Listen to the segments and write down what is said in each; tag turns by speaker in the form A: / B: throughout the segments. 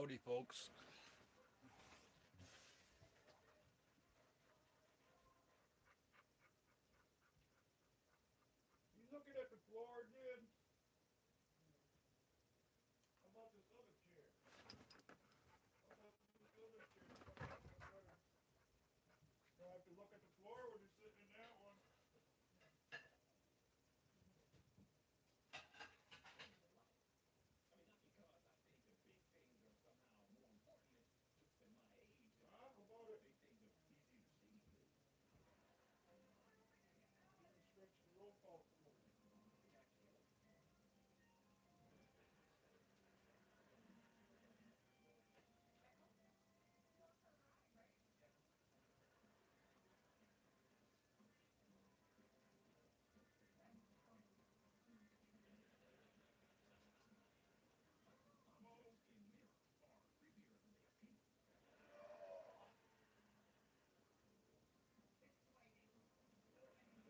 A: Howdy, folks.
B: You looking at the floor, dude? How about this other chair? How about this other chair? Do I have to look at the floor when you're sitting in that one? Huh? How about it? You can stretch the rope out for me.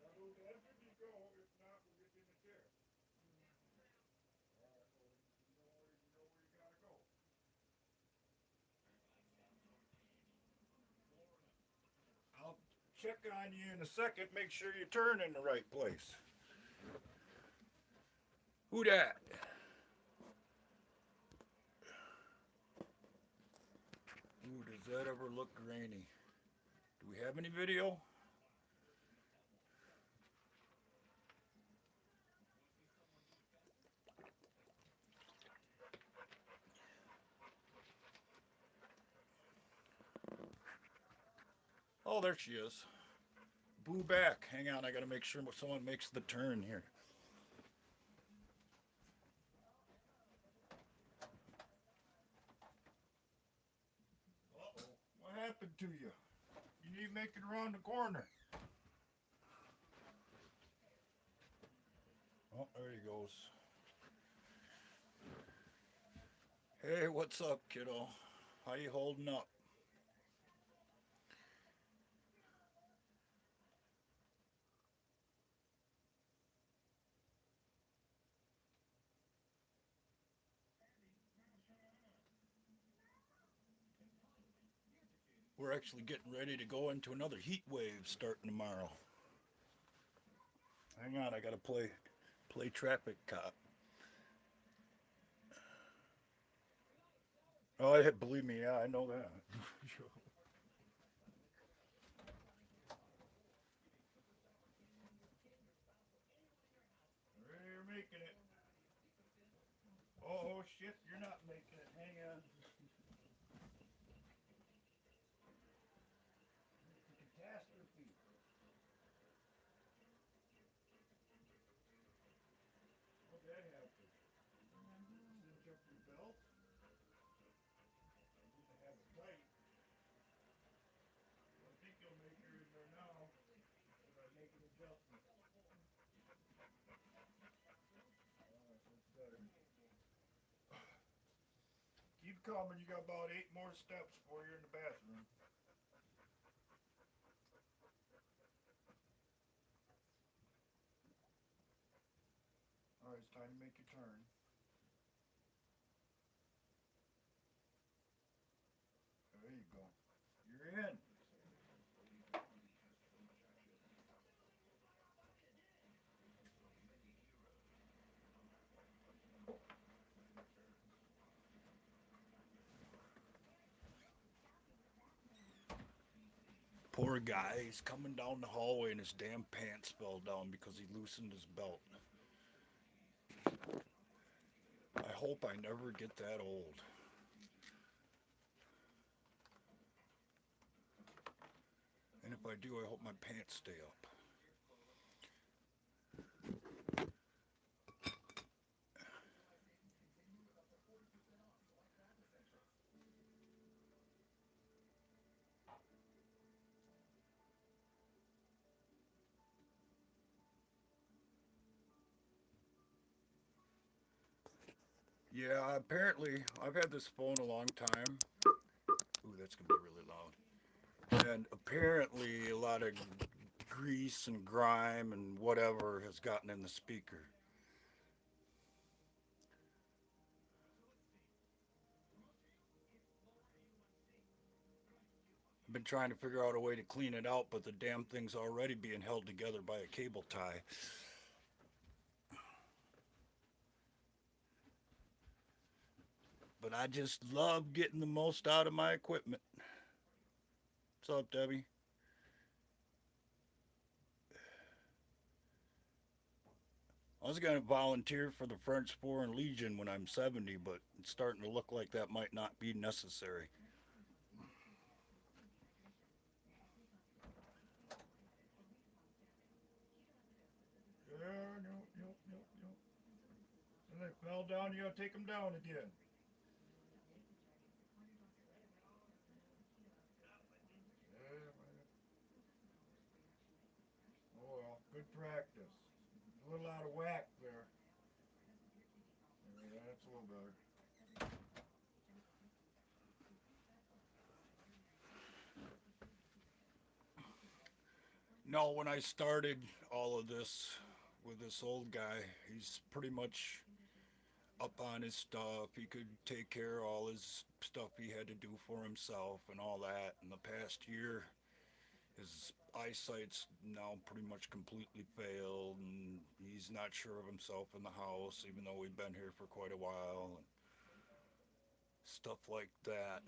B: Gotta go to the edge of you go. If not, we'll get you in the chair. All right. Well, you know where you gotta go. I'll check on you in a second. Make sure you turn in the right place.
A: Who dat?
B: Ooh, does that ever look grainy? Do we have any video? Oh, there she is. Boo back. Hang on, I gotta make sure someone makes the turn here. Uh-oh. What happened to you? You need to make it around the corner. Oh, there he goes. Hey, what's up, kiddo? How you holding up? We're actually getting ready to go into another heat wave starting tomorrow. Hang on, I gotta play traffic cop. Oh, believe me, yeah, I know that. You're making it. Oh shit, you're not making it. Hang on. Catastrophe. How'd that happen? Cinch up your belt. You need to have it tight. I think you'll make her in there now. As I make an adjustment. That's better. Keep coming. You got about 8 more steps before you're in the bathroom. All right, it's time to make your turn. There you go. You're in. Poor guy. He's coming down the hallway and his damn pants fell down because he loosened his belt. I hope I never get that old. And if I do, I hope my pants stay up. Yeah, apparently, I've had this phone a long time. Ooh, that's going to be really loud. And apparently, a lot of grease and grime and whatever has gotten in the speaker. been trying to figure out a way to clean it out, but the damn thing's already being held together by a cable tie. But I just love getting the most out of my equipment. What's up, Debbie? I was going to volunteer for the French Foreign Legion when I'm 70, but it's starting to look like that might not be necessary. Yeah, no, no, no, no. And they fell down, you gotta take them down again. Yeah, oh well, good practice. A little out of whack there. Yeah, that's a little better. No, when I started all of this with this old guy, he's pretty much up on his stuff. He could take care of all his stuff he had to do for himself and all that. In the past year, his eyesight's now pretty much completely failed, and he's not sure of himself in the house, even though we've been here for quite a while, and stuff like that.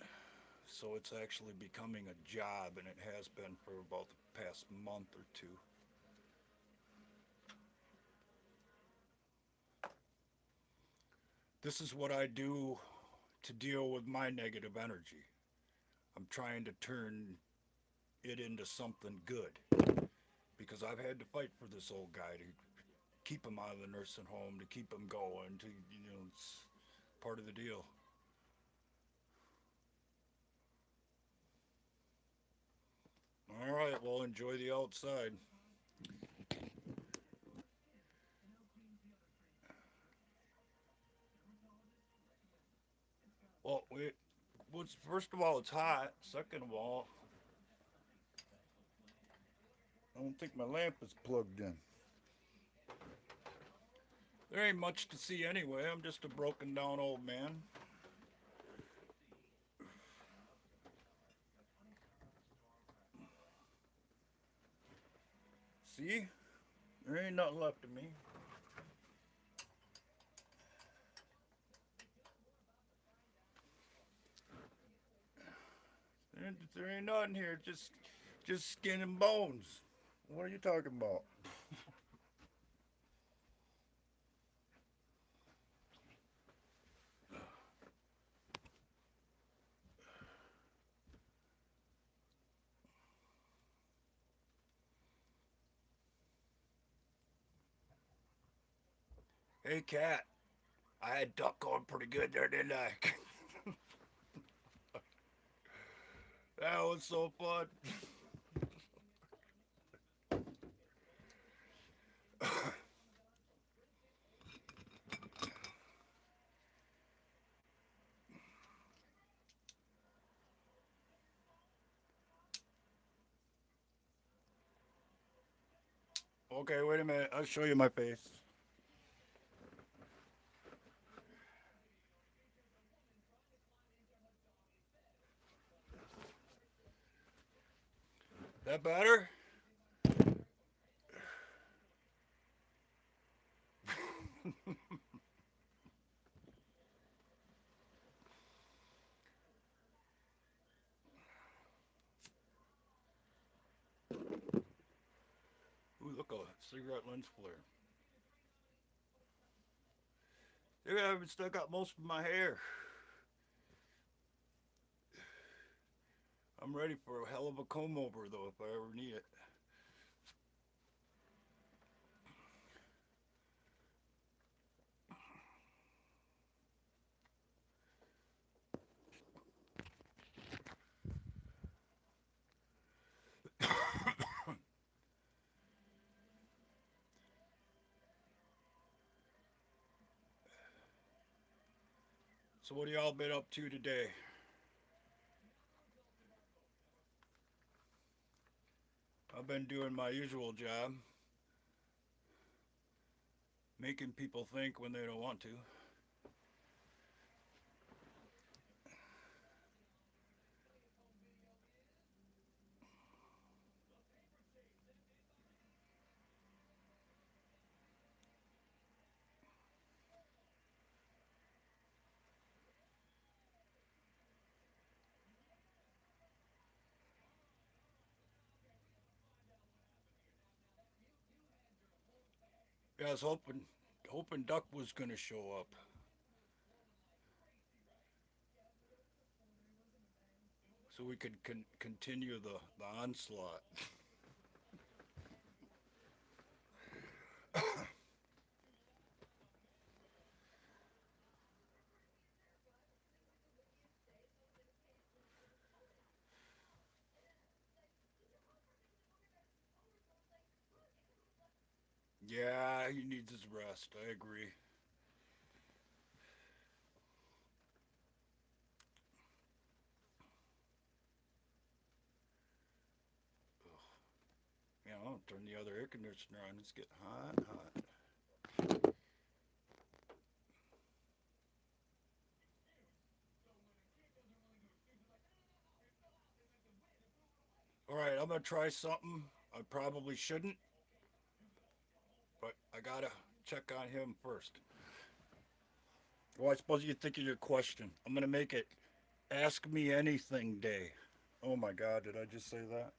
B: So it's actually becoming a job, and it has been for about the past month or two. This is what I do to deal with my negative energy. I'm trying to turn it into something good because I've had to fight for this old guy to keep him out of the nursing home, to keep him going, to, it's part of the deal. All right, well, enjoy the outside. Well, first of all, it's hot. Second of all, I don't think my lamp is plugged in. There ain't much to see anyway. I'm just a broken down old man. See? There ain't nothing left of me. There ain't nothing here. Just skin and bones. What are you talking about? Hey, cat. I had duck going pretty good there, didn't I? That was so fun. Okay, wait a minute. I'll show you my face. That better? Ooh, look, a cigarette lens flare. Look, I haven't still got most of my hair. I'm ready for a hell of a comb over, though, if I ever need it. So, what have y'all been up to today? I've been doing my usual job, making people think when they don't want to. Yeah, I was hoping Duck was gonna show up. So we could continue the onslaught. Yeah, he needs his rest. I agree. Yeah, I'll turn the other air conditioner on. It's getting hot, hot. All right, I'm gonna try something. I probably shouldn't, but I gotta check on him first. Well, I suppose you think of your question. I'm gonna make it Ask Me Anything Day. Oh my God, did I just say that?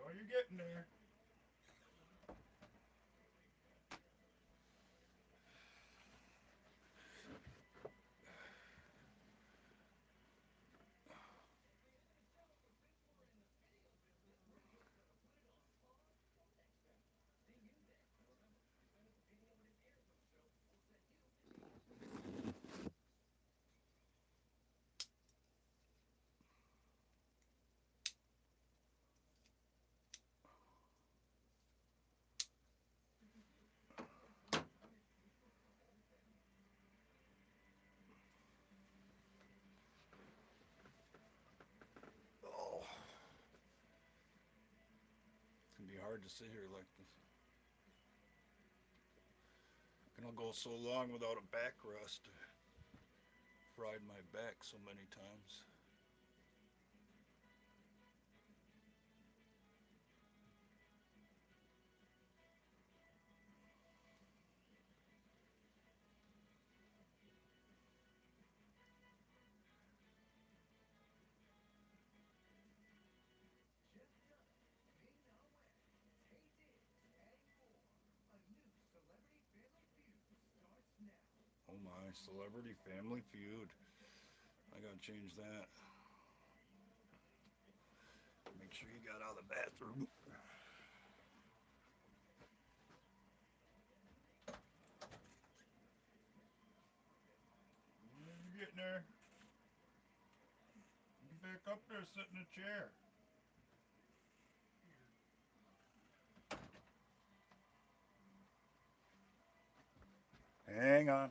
B: Oh, you're getting there. Oh, it's gonna be hard to sit here like this. Gonna go so long without a backrest. Fried my back so many times. Oh my, Celebrity Family Feud. I gotta change that. Make sure you got out of the bathroom. You're getting there. Get back up there, sit in a chair. Hang on.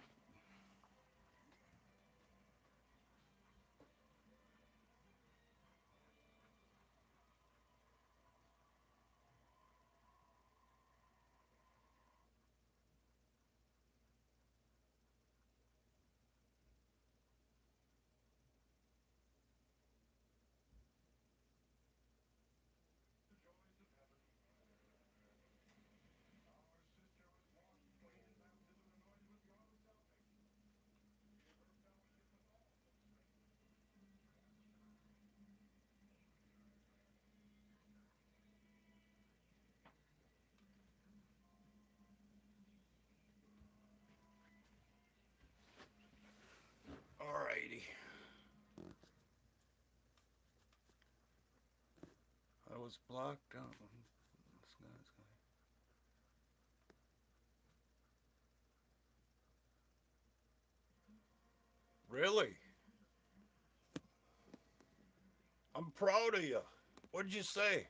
B: Alrighty. I was blocked out. Really? I'm proud of you. What'd you say?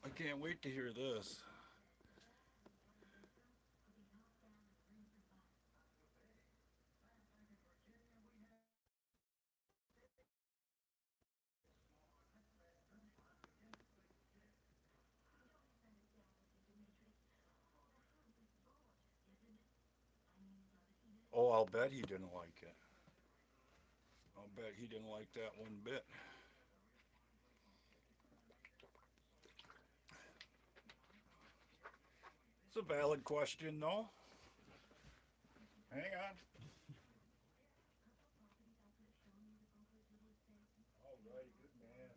B: I can't wait to hear this. Oh, I'll bet he didn't like it. I'll bet he didn't like that one bit. It's a valid question, though. Hang on. All right, good man.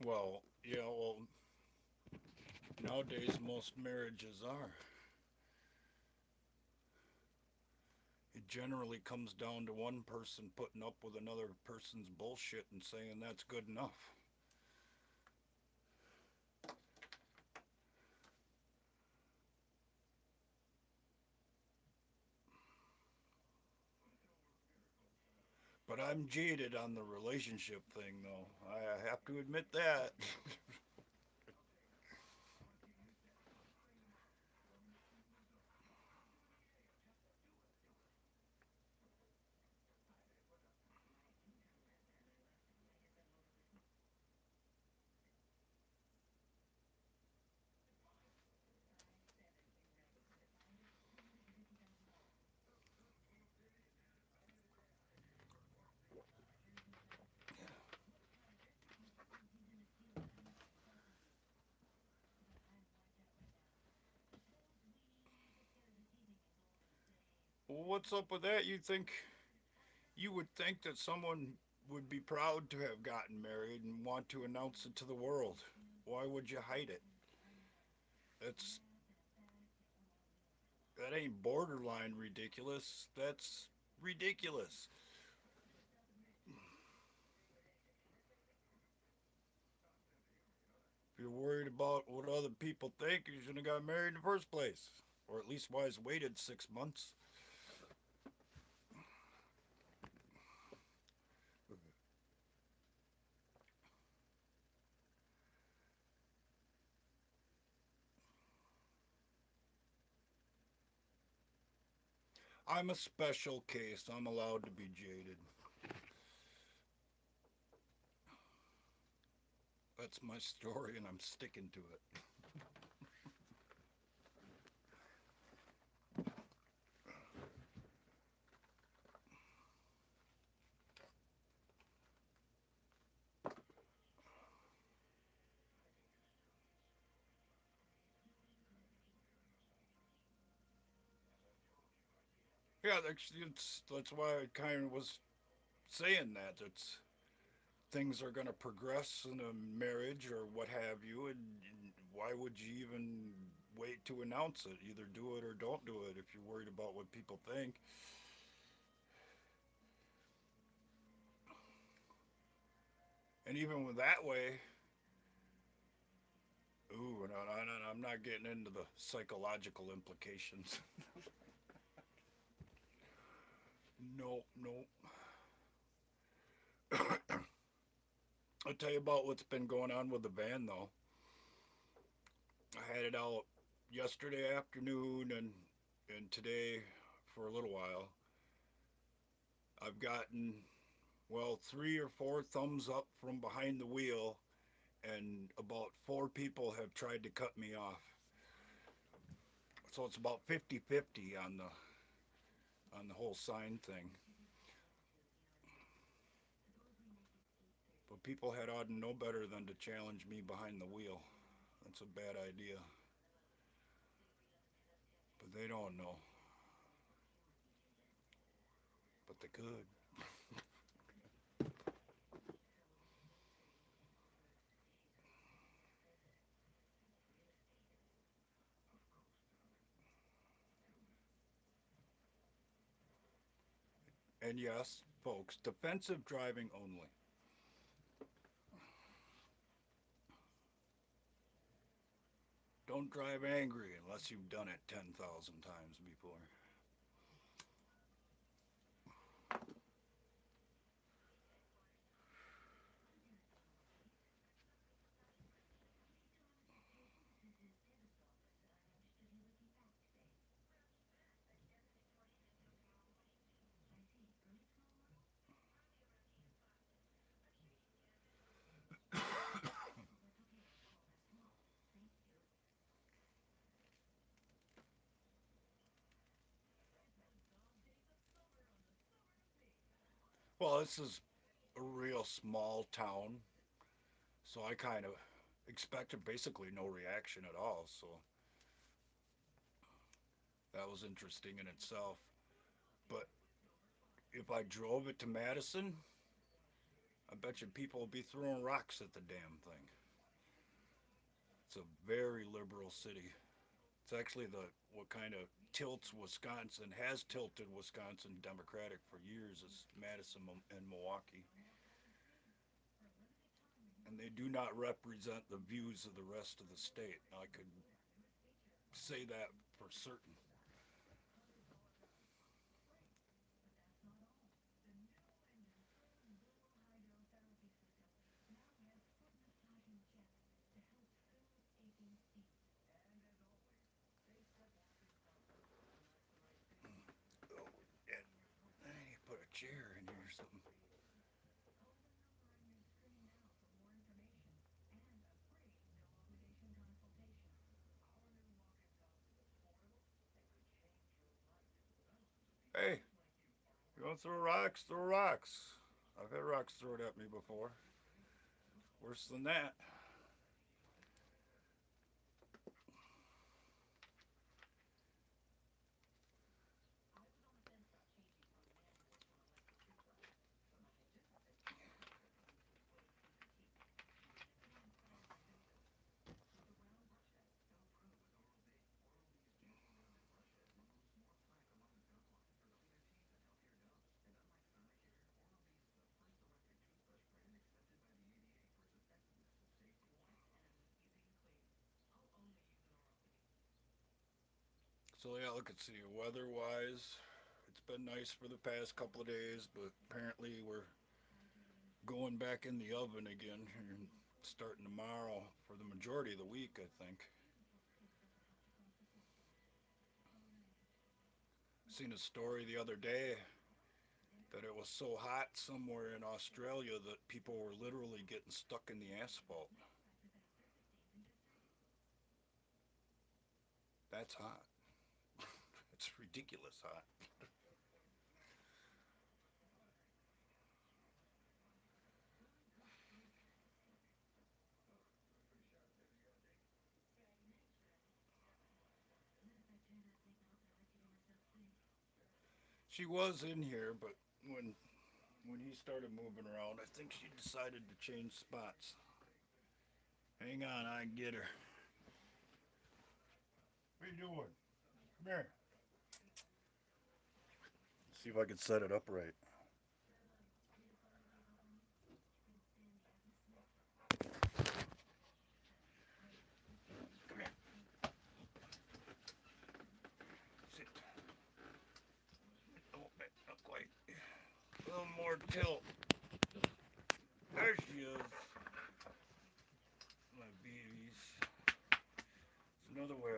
B: Well, yeah, well, nowadays most marriages are. It generally comes down to one person putting up with another person's bullshit and saying that's good enough. But I'm jaded on the relationship thing, though. I have to admit that. What's up with that? You would think that someone would be proud to have gotten married and want to announce it to the world. Why would you hide it? That's that ain't borderline ridiculous. That's ridiculous. If you're worried about what other people think, you shouldn't have got married in the first place. Or at least why has waited 6 months. I'm a special case. I'm allowed to be jaded. That's my story, and I'm sticking to it. Yeah, that's why I kind of was saying that. It's things are going to progress in a marriage or what have you, and why would you even wait to announce it? Either do it or don't do it if you're worried about what people think. And even with that way, ooh, no, I'm not getting into the psychological implications. No, no. I'll tell you about what's been going on with the van, though. I had it out yesterday afternoon and today for a little while. I've gotten well 3 or 4 thumbs up from behind the wheel, and about 4 people have tried to cut me off. So it's about 50-50 on the whole sign thing. But people had ought to know better than to challenge me behind the wheel. That's a bad idea. But they don't know. But they could. And yes, folks, defensive driving only. Don't drive angry unless you've done it 10,000 times before. Well, this is a real small town, so I kind of expected basically no reaction at all. So that was interesting in itself. But if I drove it to Madison, I bet you people would be throwing rocks at the damn thing. It's a very liberal city. It's actually the what kind of tilts Wisconsin has tilted Wisconsin Democratic for years is Madison and Milwaukee, and they do not represent the views of the rest of the state. I could say that for certain. Oh, yeah, I need to put a chair in here or something. Hey, you want to throw rocks? Throw rocks. I've had rocks thrown at me before. Worse than that. So yeah, look at see weather wise. It's been nice for the past couple of days, but apparently we're going back in the oven again and starting tomorrow for the majority of the week, I think. Seen a story the other day that it was so hot somewhere in Australia that people were literally getting stuck in the asphalt. That's hot. It's ridiculous hot. She was in here, but when he started moving around, I think she decided to change spots. Hang on, I can get her. What are you doing? Come here. See if I can set it up right. Come here. Sit. Oh, not quite. A little more tilt. There she is. My babies. It's another way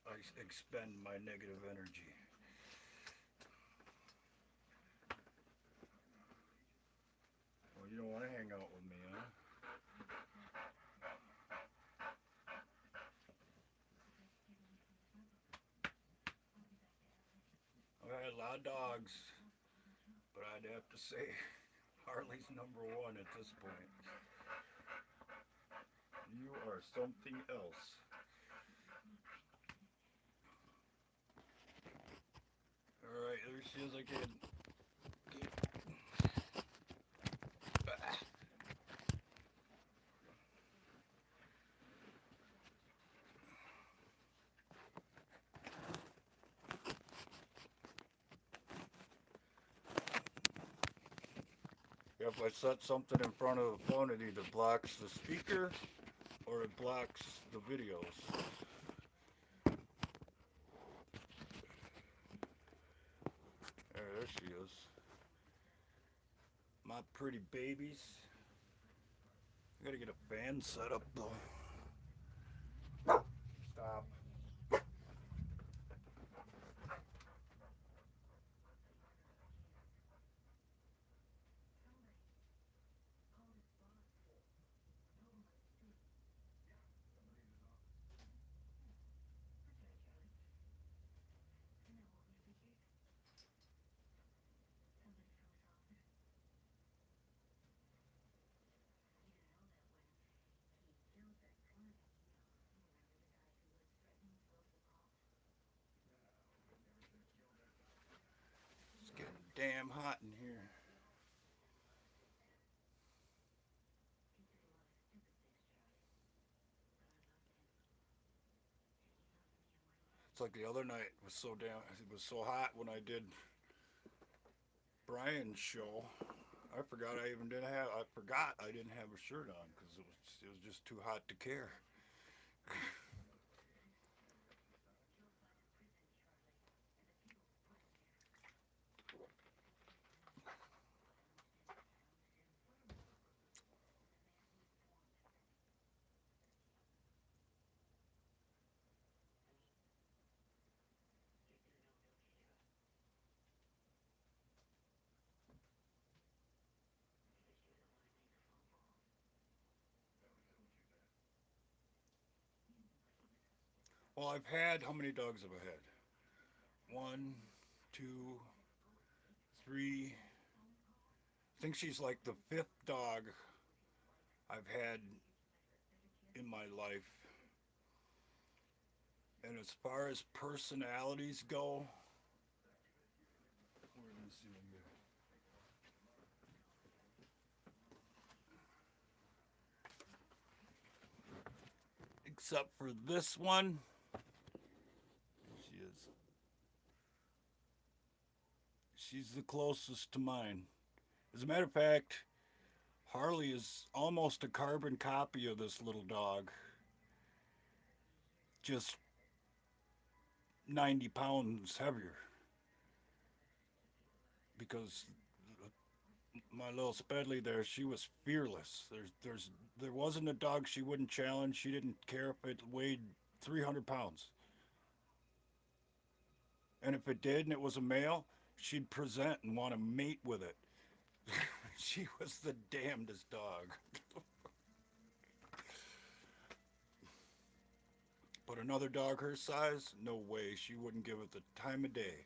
B: I expend my negative energy. Well, you don't want to hang out with me, huh? I've had a lot of dogs, but I'd have to say Harley's number one at this point. You are something else. All right, there she is again. If I set something in front of the phone, it either blocks the speaker or it blocks the videos. There she is. My pretty babies. I gotta get a fan set up though. Stop. damn hot in here. It's like the other night it was so hot when I did Brian's show. I forgot I forgot I didn't have a shirt on because it was just too hot to care. Well, I've had how many dogs have I had? One, two, three. I think she's like the fifth dog I've had in my life. And as far as personalities go, let me see except for this one, she is. She's the closest to mine. As a matter of fact, Harley is almost a carbon copy of this little dog, just 90 pounds heavier. Because my little Spedley there, she was fearless. There wasn't a dog she wouldn't challenge. She didn't care if it weighed 300 pounds. And if it did and it was a male, she'd present and want to mate with it. She was the damnedest dog. But another dog her size, no way. She wouldn't give it the time of day.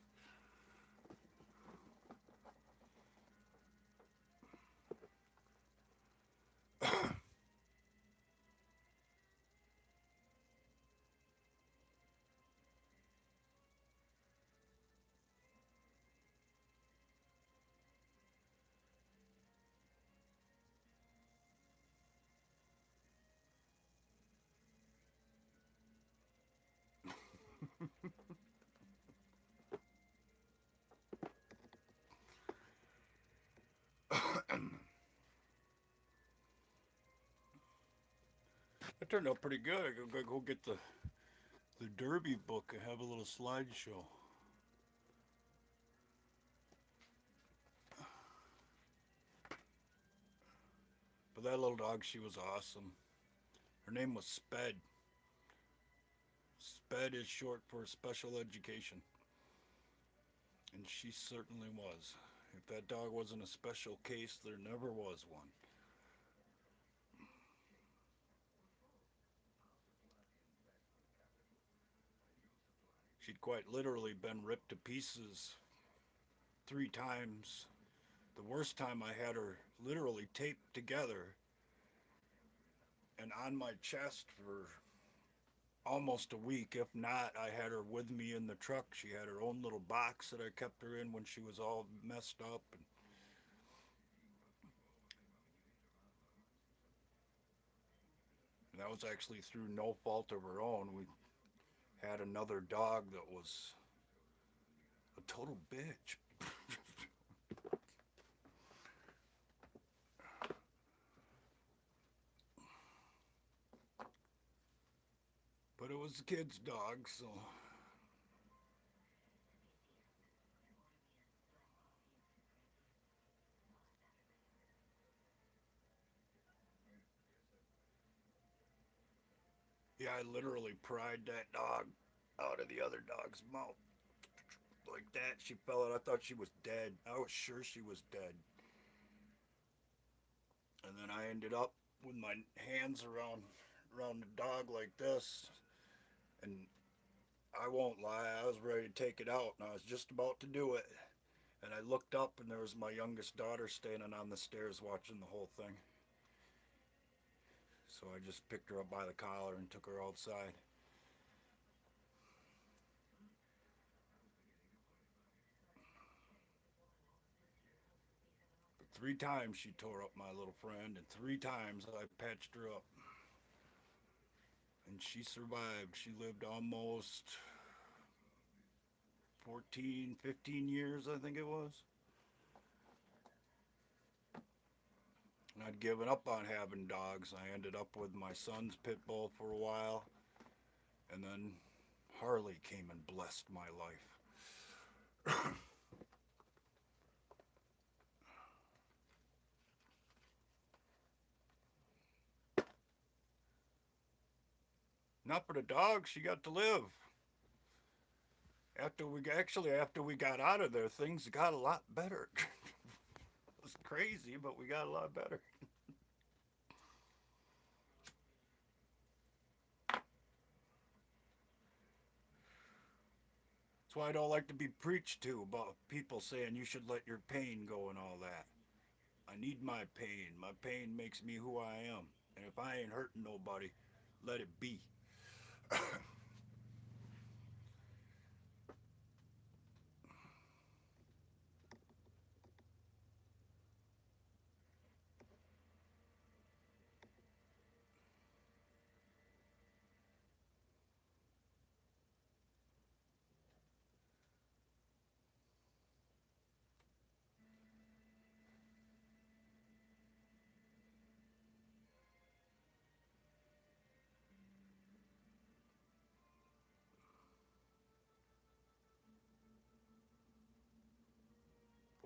B: It turned out pretty good. I gotta go get the Derby book and have a little slideshow. But that little dog, she was awesome. Her name was Sped. Sped is short for special education. And she certainly was. If that dog wasn't a special case, there never was one. She'd quite literally been ripped to pieces 3 times. The worst time I had her literally taped together and on my chest for almost a week. If not, I had her with me in the truck. She had her own little box that I kept her in when she was all messed up. And that was actually through no fault of her own. We had another dog that was a total bitch. But it was the kid's dog, so. Yeah, I literally pried that dog out of the other dog's mouth. Like that, she fell out. I thought she was dead. I was sure she was dead. And then I ended up with my hands around the dog like this, and I won't lie, I was ready to take it out, and I was just about to do it. And I looked up, and there was my youngest daughter standing on the stairs watching the whole thing. So I just picked her up by the collar and took her outside. Three times she tore up my little friend, and three times I patched her up. And she survived. She lived almost 14, 15 years, I think it was. And I'd given up on having dogs. I ended up with my son's pit bull for a while. And then Harley came and blessed my life. Not for the dog, she got to live. After we got out of there, things got a lot better. It was crazy, but we got a lot better. That's why I don't like to be preached to about people saying you should let your pain go and all that. I need my pain. My pain makes me who I am. And if I ain't hurting nobody, let it be.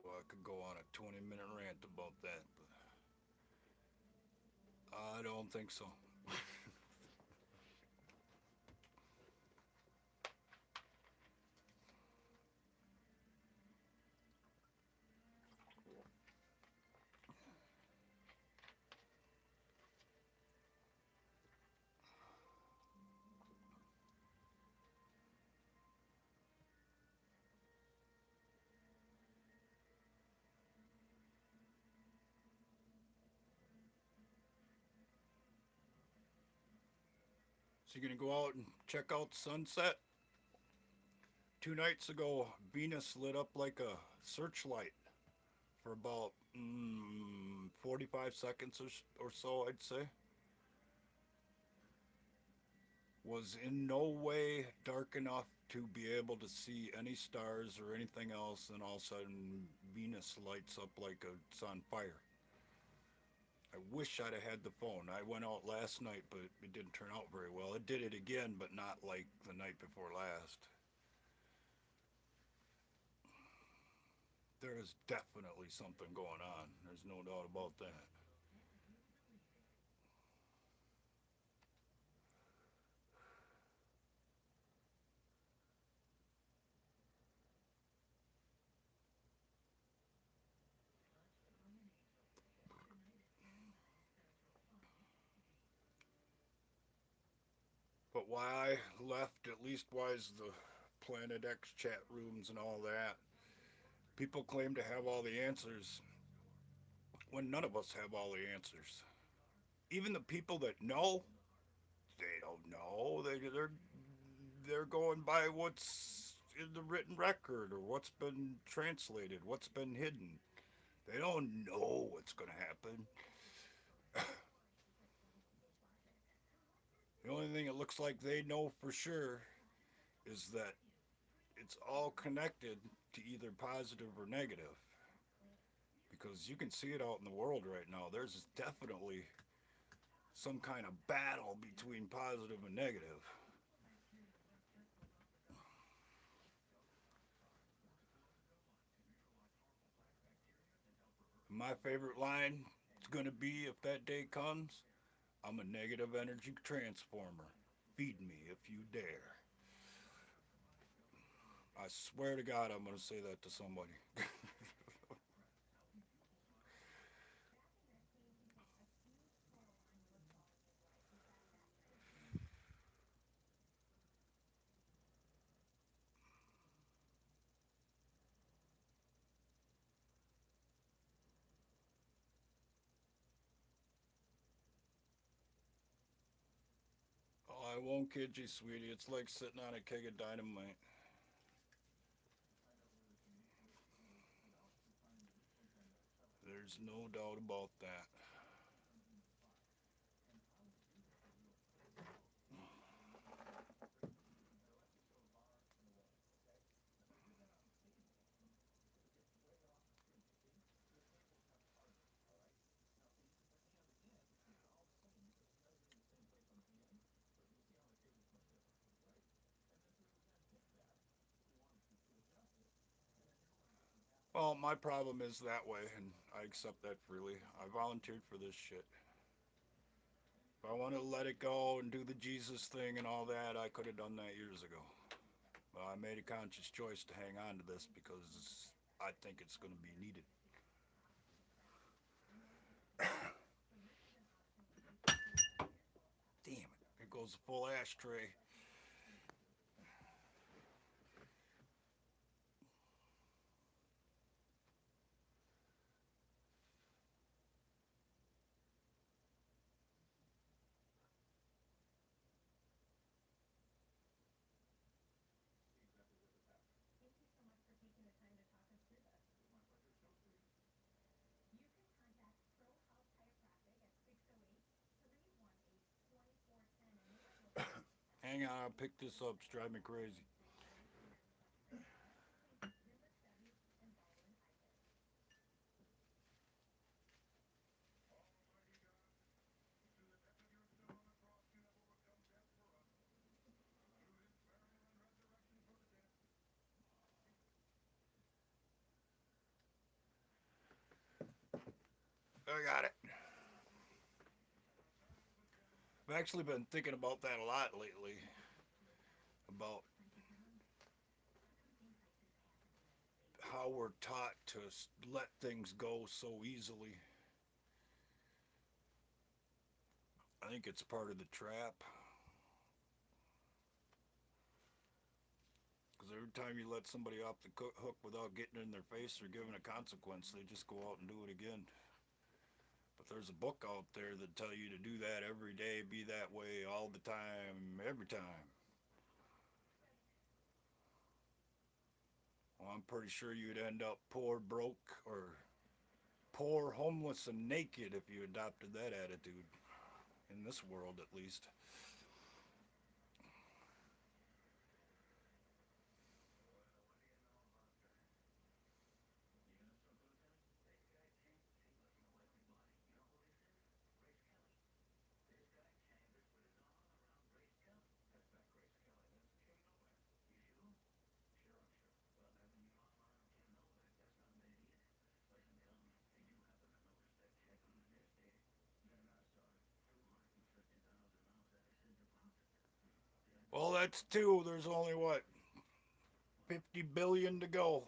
B: Well, I could go on a 20-minute rant about that, but I don't think so. So you're gonna go out and check out the sunset? 2 nights ago, Venus lit up like a searchlight for about 45 seconds or so, I'd say. Was in no way dark enough to be able to see any stars or anything else, and all of a sudden Venus lights up like it's on fire. I wish I'd have had the phone. I went out last night, but it didn't turn out very well. It did it again, but not like the night before last. There is definitely something going on. There's no doubt about that. But why I left, at least wise the Planet X chat rooms and all that, people claim to have all the answers when none of us have all the answers. Even the people that know, they don't know. They're going by what's in the written record or what's been translated, what's been hidden. They don't know what's going to happen. The only thing it looks like they know for sure is that it's all connected to either positive or negative. Because you can see it out in the world right now. There's definitely some kind of battle between positive and negative. My favorite line is going to be, if that day comes, I'm a negative energy transformer. Feed me if you dare. I swear to God, I'm going to say that to somebody. Oh, I won't kid you, sweetie. It's like sitting on a keg of dynamite. There's no doubt about that. Well, my problem is that way, and I accept that freely. I volunteered for this shit. If I want to let it go and do the Jesus thing and all that, I could have done that years ago. But I made a conscious choice to hang on to this because I think it's going to be needed. Damn it. Here goes the full ashtray. Hang on, I'll pick this up. It's driving me crazy. I got it. I've actually been thinking about that a lot lately. About how we're taught to let things go so easily. I think it's part of the trap. Because every time you let somebody off the hook without getting in their face or giving a consequence, they just go out and do it again. But there's a book out there that tell you to do that every day, be that way all the time, every time. Well, I'm pretty sure you'd end up poor, broke, or poor, homeless, and naked if you adopted that attitude. In this world, at least. Well, that's two. There's only what, 50 billion to go.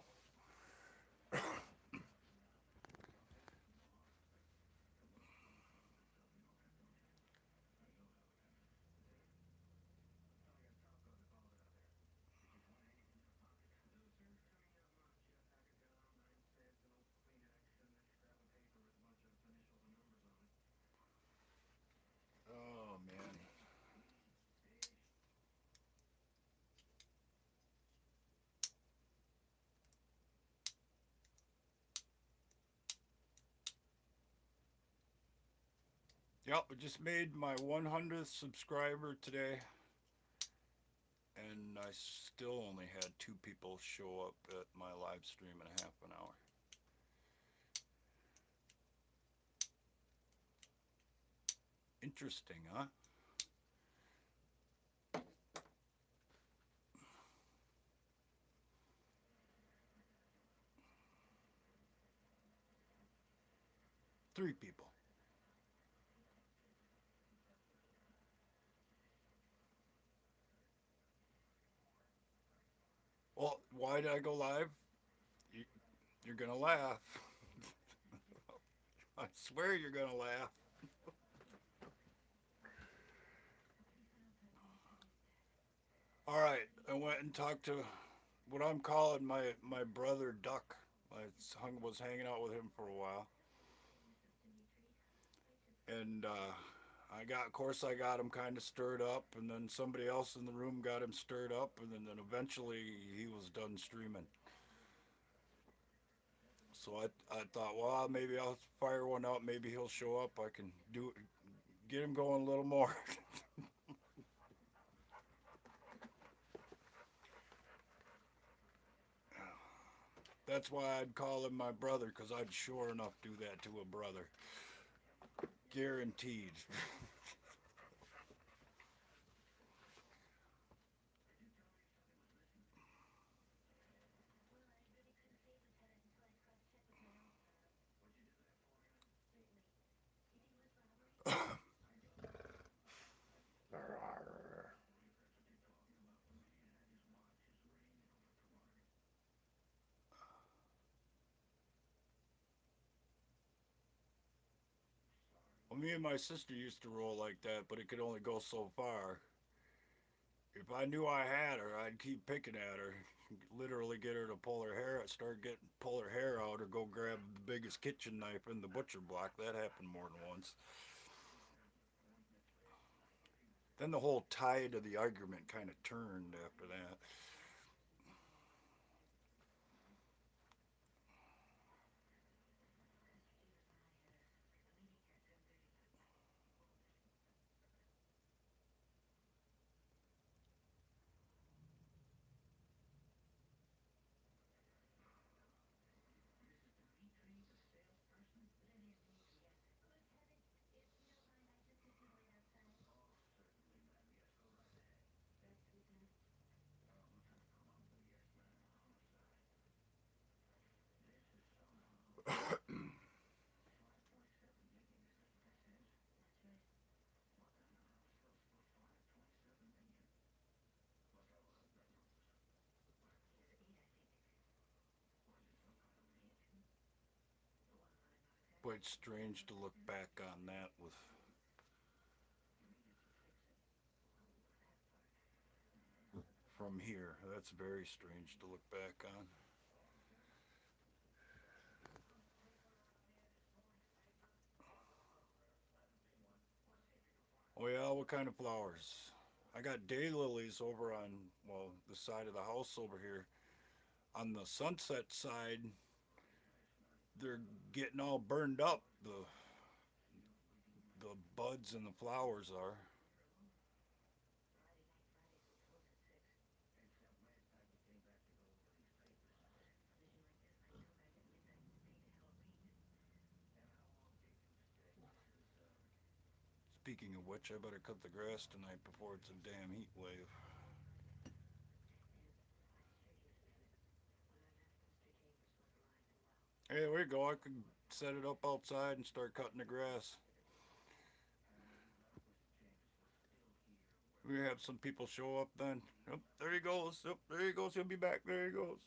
B: Oh man. Yep, I just made my 100th subscriber today, and I still only had two people show up at my live stream in a half an hour. Interesting, huh? Three people. Well, why did I go live? You, you're gonna laugh. I swear you're gonna laugh. All right, I went and talked to what I'm calling my brother Duck. Was hanging out with him for a while, and of course, I got him kind of stirred up, and then somebody else in the room got him stirred up, and then eventually he was done streaming. So I thought, well, maybe I'll fire one up. Maybe he'll show up. I can get him going a little more. That's why I'd call him my brother, because I'd sure enough do that to a brother. Guaranteed. Well, me and my sister used to roll like that, but it could only go so far. If I knew I had her, I'd keep picking at her, literally get her to pull her hair, pull her hair out, or go grab the biggest kitchen knife in the butcher block. That happened more than once. Then the whole tide of the argument kind of turned after that. Quite strange to look back on that with. From here. That's very strange to look back on. Oh yeah, what kind of flowers? I got daylilies over on, well, the side of the house over here. On the sunset side, they're getting all burned up. The buds and the flowers are. Speaking of which, I better cut the grass tonight before it's a damn heat wave. Hey, there we go. I could set it up outside and start cutting the grass. We have some people show up then. Yep, there he goes. Yep, there he goes. He'll be back. There he goes.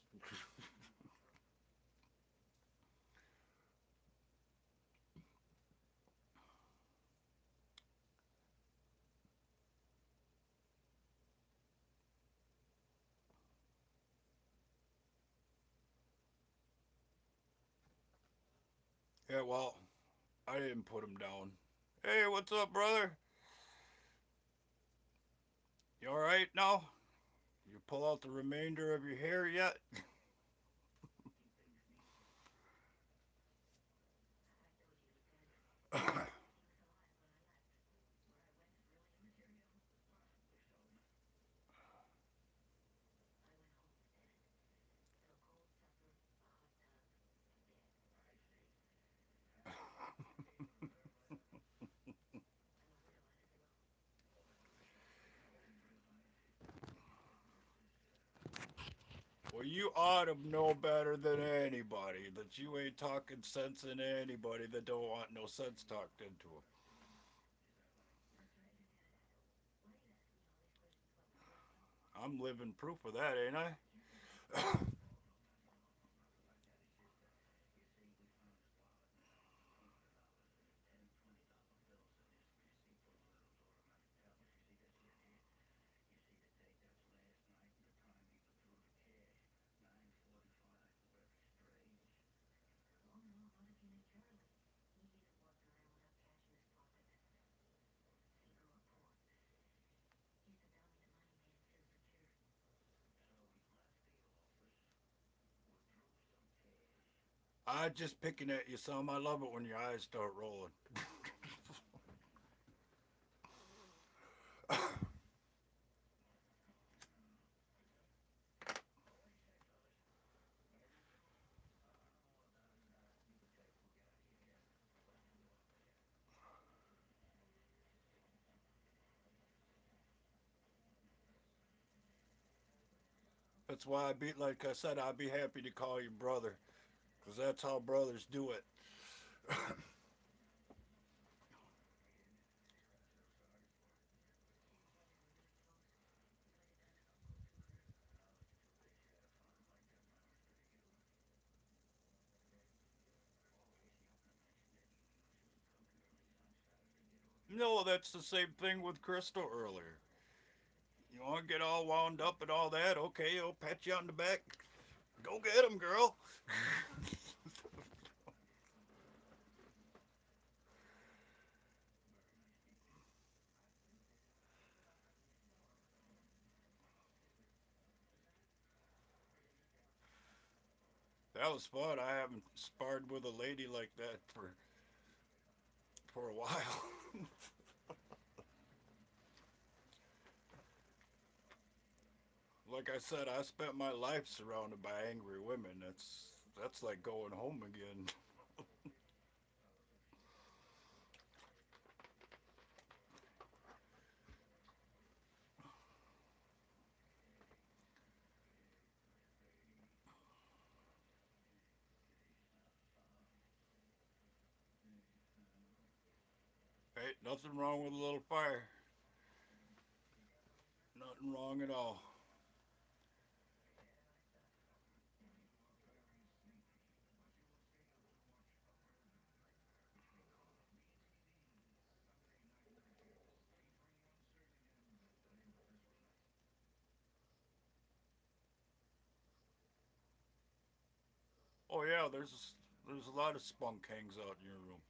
B: Yeah, well, I didn't put him down. Hey, what's up, brother? You all right now? You pull out the remainder of your hair yet? Well, you ought to know better than anybody that you ain't talking sense into anybody that don't want no sense talked into them. I'm living proof of that, ain't I? I just picking at you some. I love it when your eyes start rolling. That's why like I said, I'd be happy to call you brother, because that's how brothers do it. No, that's the same thing with Crystal earlier. You want to get all wound up and all that? Okay, I'll pat you on the back. Go get him, girl. That was fun. I haven't sparred with a lady like that for a while. Like I said, I spent my life surrounded by angry women. That's like going home again. Ain't nothing wrong with a little fire. Nothing wrong at all. Oh yeah, there's a lot of spunk hangs out in your room,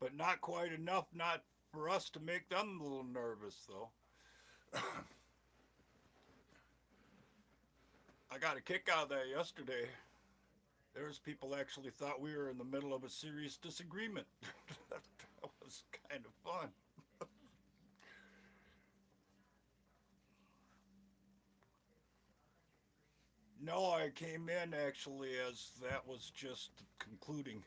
B: but not quite enough not for us to make them a little nervous though. I got a kick out of that yesterday. There's people actually thought we were in the middle of a serious disagreement. That was kind of fun. No, I came in actually as that was just concluding.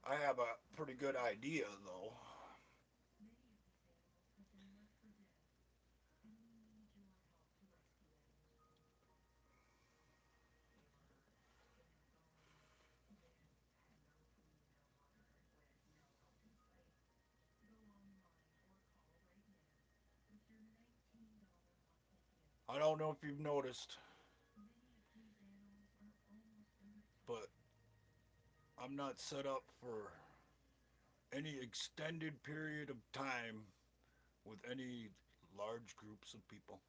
B: I have a pretty good idea though, I don't know if you've noticed, but I'm not set up for any extended period of time with any large groups of people.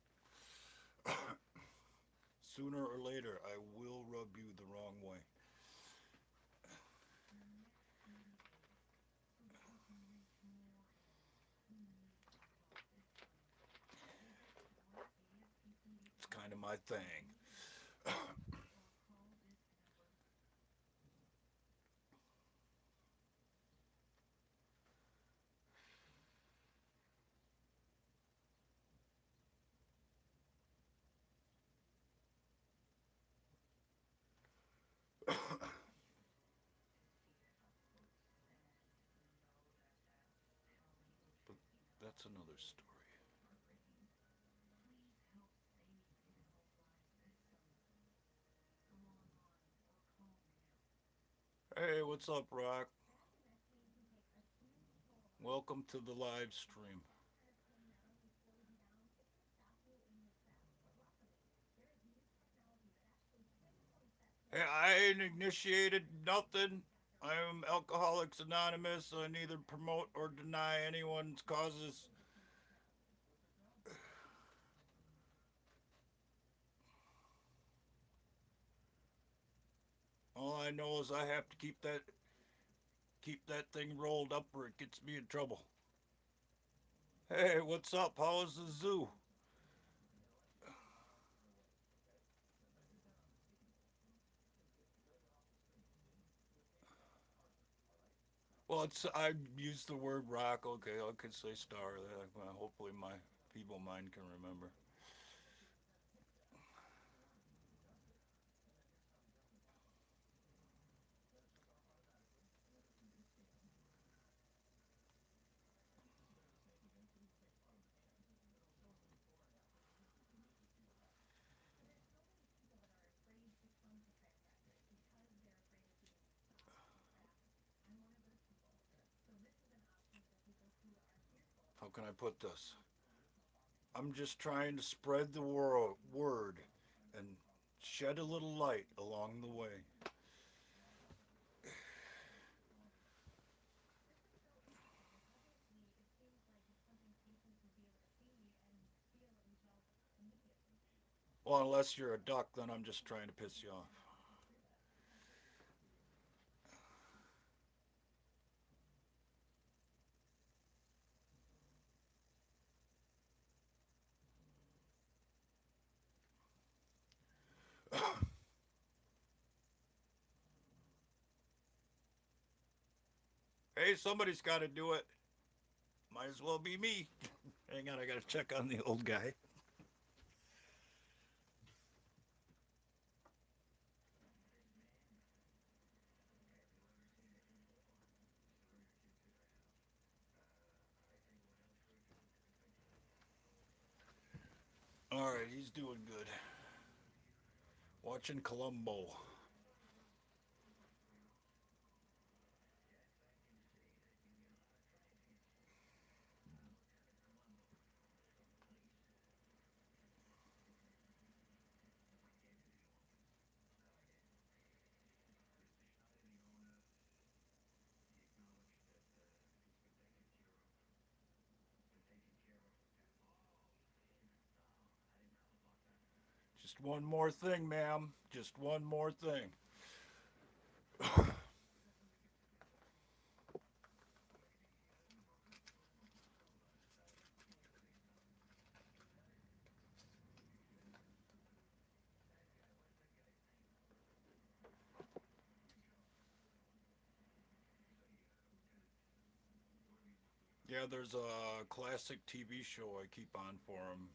B: Sooner or later, I will rub you the wrong way. It's kind of my thing. But that's another story. Hey, what's up, Rock? Welcome to the live stream. Hey, I ain't initiated nothing. I am Alcoholics Anonymous. I neither promote or deny anyone's causes. All I know is I have to keep that Keep that thing rolled up or it gets me in trouble. Hey, what's up? How is the zoo? Well, it's I used the word rock. Okay, I could say star. Well, hopefully my feeble mind can remember. How can I put this? I'm just trying to spread the word and shed a little light along the way. Well, unless you're a duck, then I'm just trying to piss you off. Hey, somebody's got to do it. Might as well be me. Hang on, I got to check on the old guy. All right, he's doing good. Watching Columbo. Just one more thing, ma'am. Just one more thing. Yeah, there's a classic TV show I keep on for him.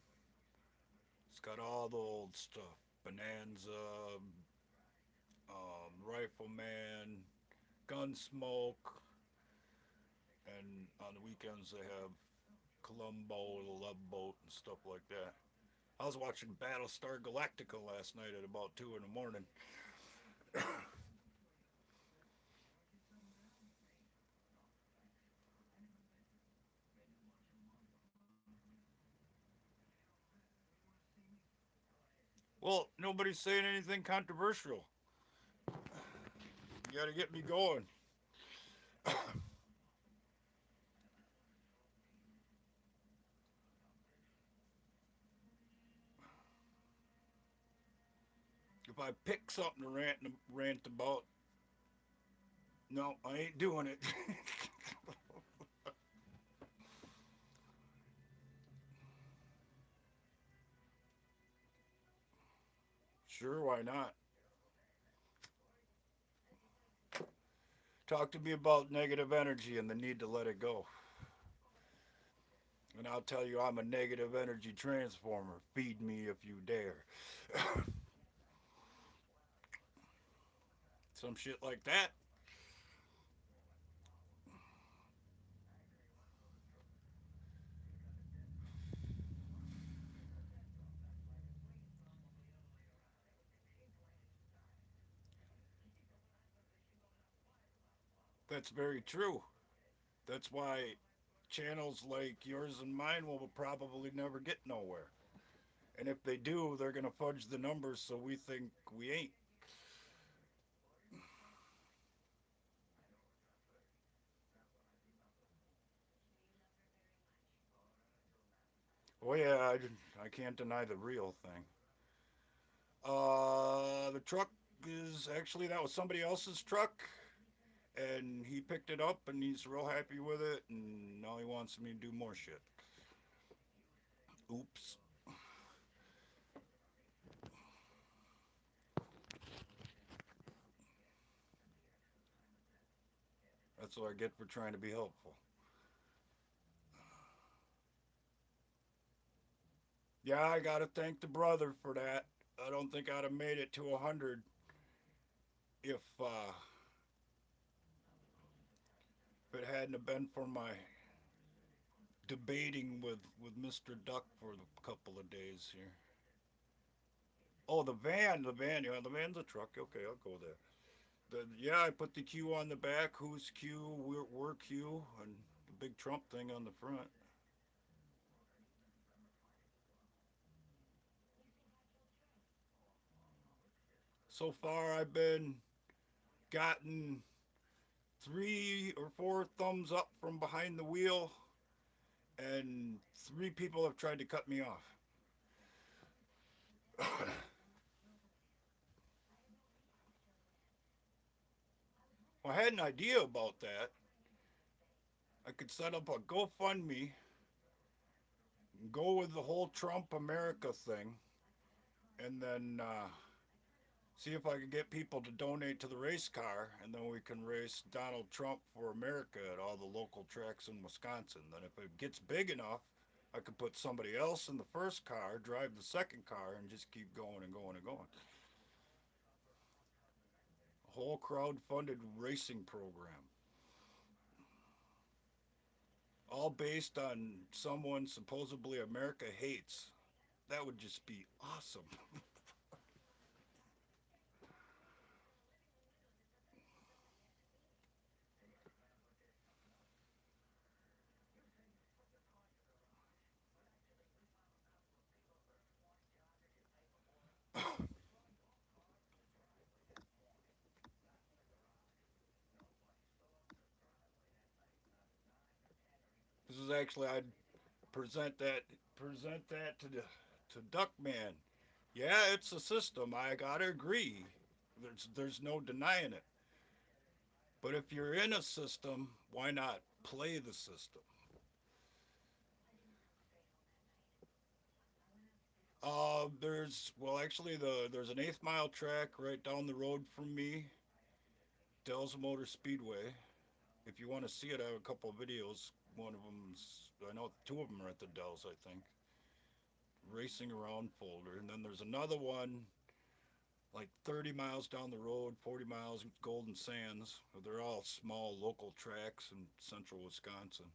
B: It's got all the old stuff. Bonanza, Rifleman, Gunsmoke, and on the weekends they have Columbo, the Love Boat, and stuff like that. I was watching Battlestar Galactica last night at about 2 in the morning. Well, nobody's saying anything controversial. You gotta get me going. If I pick something to rant about, no, I ain't doing it. Sure, why not? Talk to me about negative energy and the need to let it go. And I'll tell you, I'm a negative energy transformer. Feed me if you dare. Some shit like that. That's very true. That's why channels like yours and mine will probably never get nowhere. And if they do, they're going to fudge the numbers so we think we ain't. Oh, yeah, I can't deny the real thing. The truck is actually, that was somebody else's truck. and he picked it up and he's real happy with it, and now he wants me to do more shit. Oops. That's what I get for trying to be helpful. Yeah, I gotta thank the brother for that. I don't think I'd have made it to 100 if it hadn't have been for my debating with Mr. Duck for a couple of days here. Oh, the van, yeah, the van's a truck. Okay, I'll go there. Yeah, I put the Q on the back. Who's Q? We're Q, and the big Trump thing on the front. So far, I've been gotten 3 or 4 thumbs up from behind the wheel, and 3 people have tried to cut me off. Well, I had an idea about that. I could set up a GoFundMe, go with the whole Trump America thing, and then see if I could get people to donate to the race car, and then we can race Donald Trump for America at all the local tracks in Wisconsin. Then, if it gets big enough, I could put somebody else in the first car, drive the second car, and just keep going and going and going. A whole crowd-funded racing program, all based on someone supposedly America hates. That would just be awesome. This is actually I'd present that to Duckman. Yeah, it's a system. I gotta agree. There's no denying it. But if you're in a system, why not play the system? Actually there's an eighth mile track right down the road from me, Dells Motor Speedway. If you want to see it, I have a couple of videos. One of them's I know 2 of them are at the Dells, I think, racing around Folder, and then there's another one like 30 miles down the road, 40 miles Golden Sands. They're all small local tracks in central Wisconsin.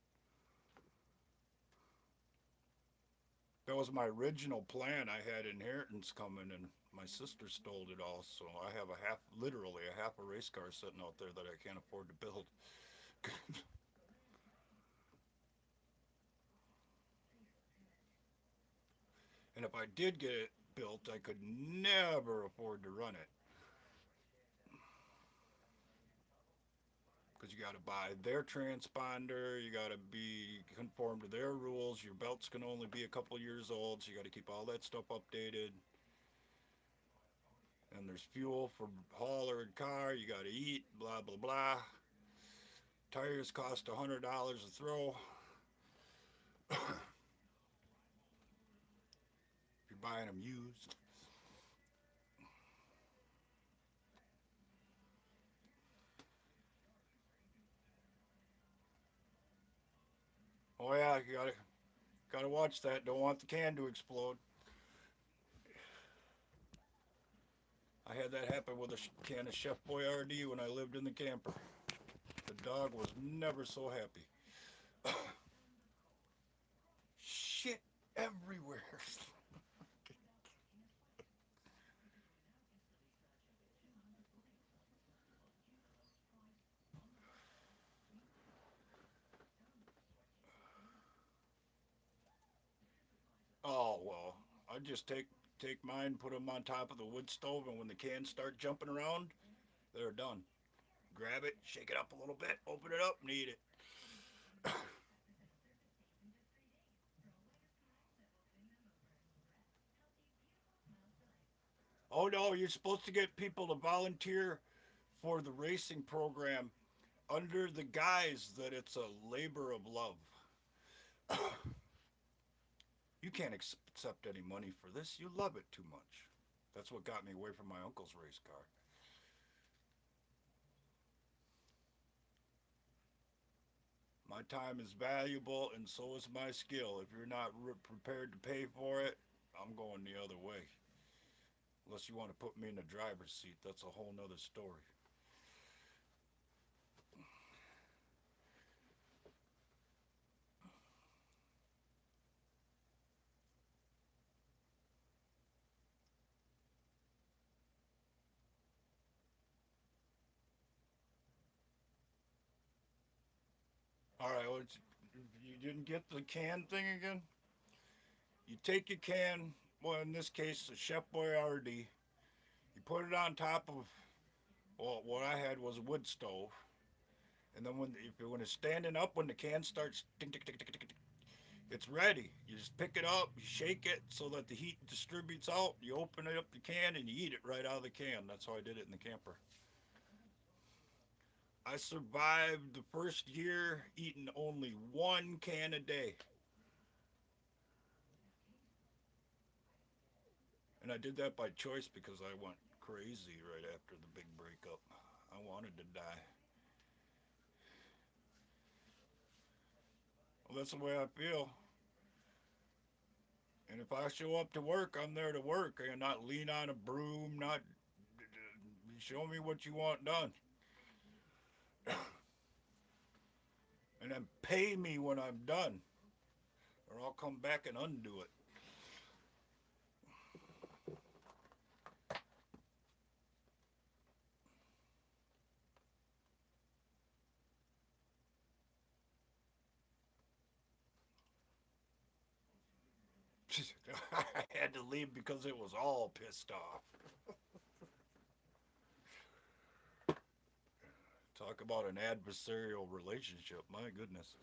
B: That was my original plan. I had inheritance coming, and my sister stole it all. So I have literally a half a race car sitting out there that I can't afford to build. And if I did get it built, I could never afford to run it because you got to buy their transponder. You got to be conform to their rules. Your belts can only be a couple years old, so you got to keep all that stuff updated. And there's fuel for hauler and car. You got to eat. Blah blah blah. Tires cost $100 a throw. If you're buying them used. Oh yeah, you gotta watch that. Don't want the can to explode. I had that happen with a can of Chef Boyardee when I lived in the camper. The dog was never so happy. Shit everywhere. Oh well, I just take mine, put them on top of the wood stove, and when the cans start jumping around, they're done. Grab it, shake it up a little bit, open it up, and eat it. Oh no, you're supposed to get people to volunteer for the racing program, under the guise that it's a labor of love. You can't accept any money for this. You love it too much. That's what got me away from my uncle's race car. My time is valuable, and so is my skill. If you're not prepared to pay for it, I'm going the other way. Unless you want to put me in the driver's seat, that's a whole nother story. All right, well, you didn't get the can thing again? You take your can, well, in this case, a Chef Boyardee. You put it on top of, well, what I had was a wood stove. And then when it's standing up, when the can starts tick, tick, tick, tick, tick, tick, it's ready. You just pick it up, you shake it so that the heat distributes out. You open it up the can and you eat it right out of the can. That's how I did it in the camper. I survived the first year eating only one can a day. And I did that by choice because I went crazy right after the big breakup. I wanted to die. Well, that's the way I feel. And if I show up to work, I'm there to work and not lean on a broom, not show me what you want done. And then pay me when I'm done, or I'll come back and undo it. I had to leave because it was all pissed off. Talk about an adversarial relationship. My goodness.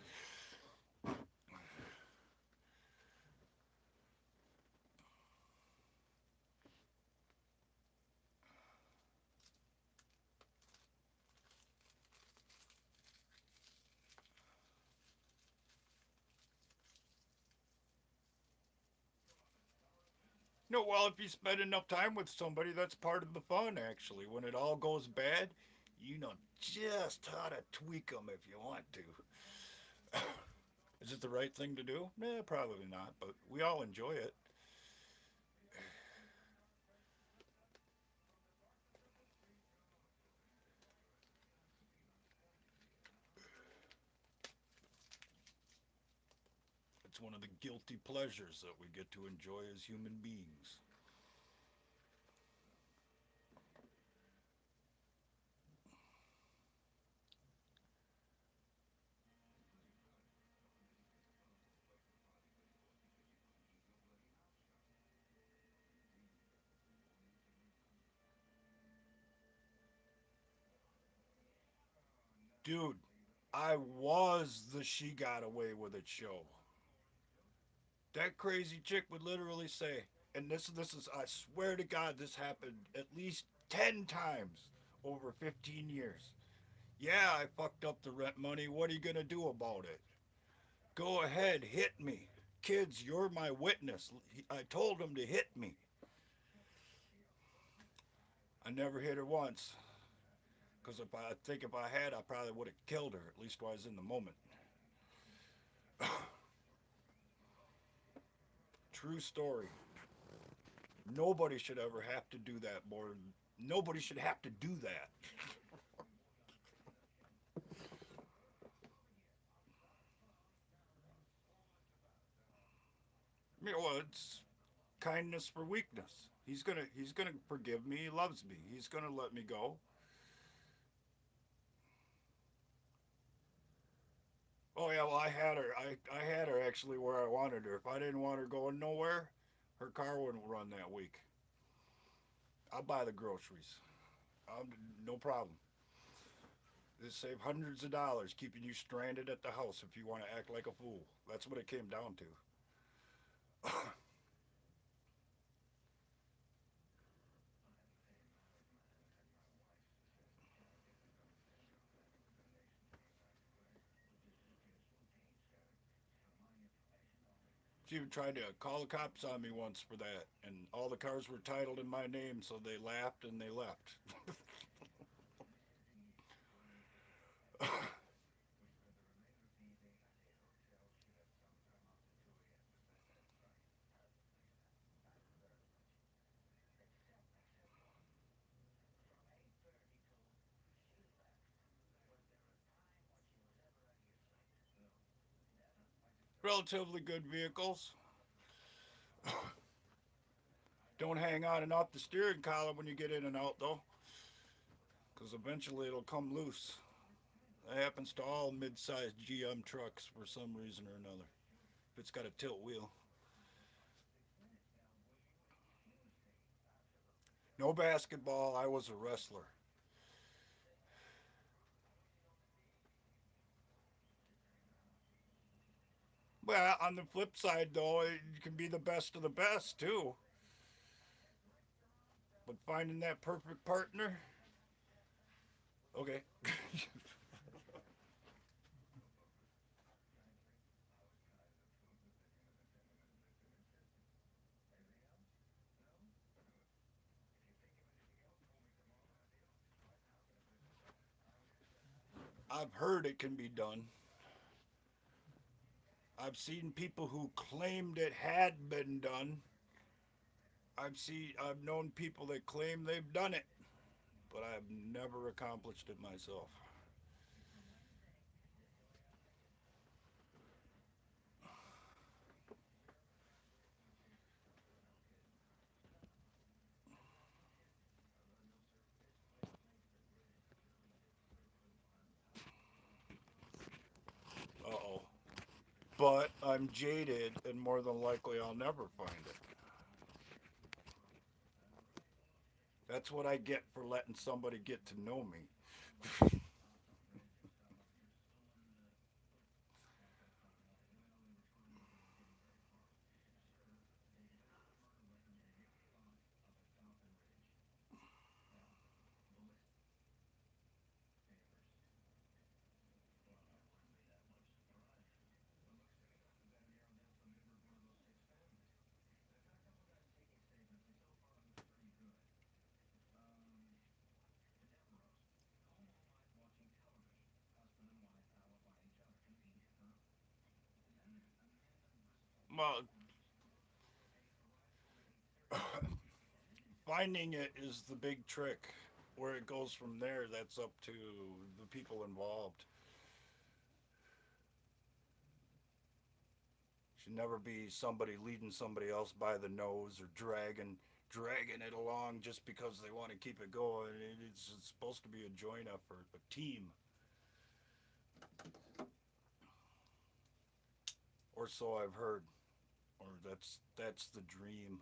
B: No, well, if you spend enough time with somebody, that's part of the fun, actually. When it all goes bad, you know just how to tweak them if you want to. Is it the right thing to do? Nah, probably not, but we all enjoy it. It's one of the guilty pleasures that we get to enjoy as human beings. Dude, I was the She Got Away with It show. That crazy chick would literally say, and this is I swear to God this happened at least 10 times over 15 years. Yeah, I fucked up the rent money. What are you going to do about it? Go ahead, hit me. Kids, you're my witness. I told him to hit me. I never hit her once. Because if I had, I probably would have killed her, at least while I was in the moment. True story. Nobody should ever have to do that more. Nobody should have to do that. Well, it's kindness for weakness. He's gonna forgive me. He loves me. He's gonna let me go. Oh yeah, well I had her. I had her actually where I wanted her. If I didn't want her going nowhere, her car wouldn't run that week. I'll buy the groceries. I'll, no problem. This save hundreds of dollars keeping you stranded at the house if you want to act like a fool. That's what it came down to. She even tried to call the cops on me once for that, and all the cars were titled in my name, so they laughed and they left. Relatively good vehicles. Don't hang on and off the steering column when you get in and out, though, because eventually it'll come loose. That happens to all mid-sized GM trucks for some reason or another. If it's got a tilt wheel. No basketball. I was a wrestler. Well, on the flip side, though, it can be the best of the best too. But finding that perfect partner, okay. I've heard it can be done. I've seen people who claimed it had been done. I've known people that claim they've done it, but I've never accomplished it myself. Uh oh. But I'm jaded, and more than likely I'll never find it. That's what I get for letting somebody get to know me. Well, finding it is the big trick. Where it goes from there, that's up to the people involved. Should never be somebody leading somebody else by the nose or dragging it along just because they want to keep it going. It's supposed to be a joint effort, a team, or so I've heard, or that's the dream.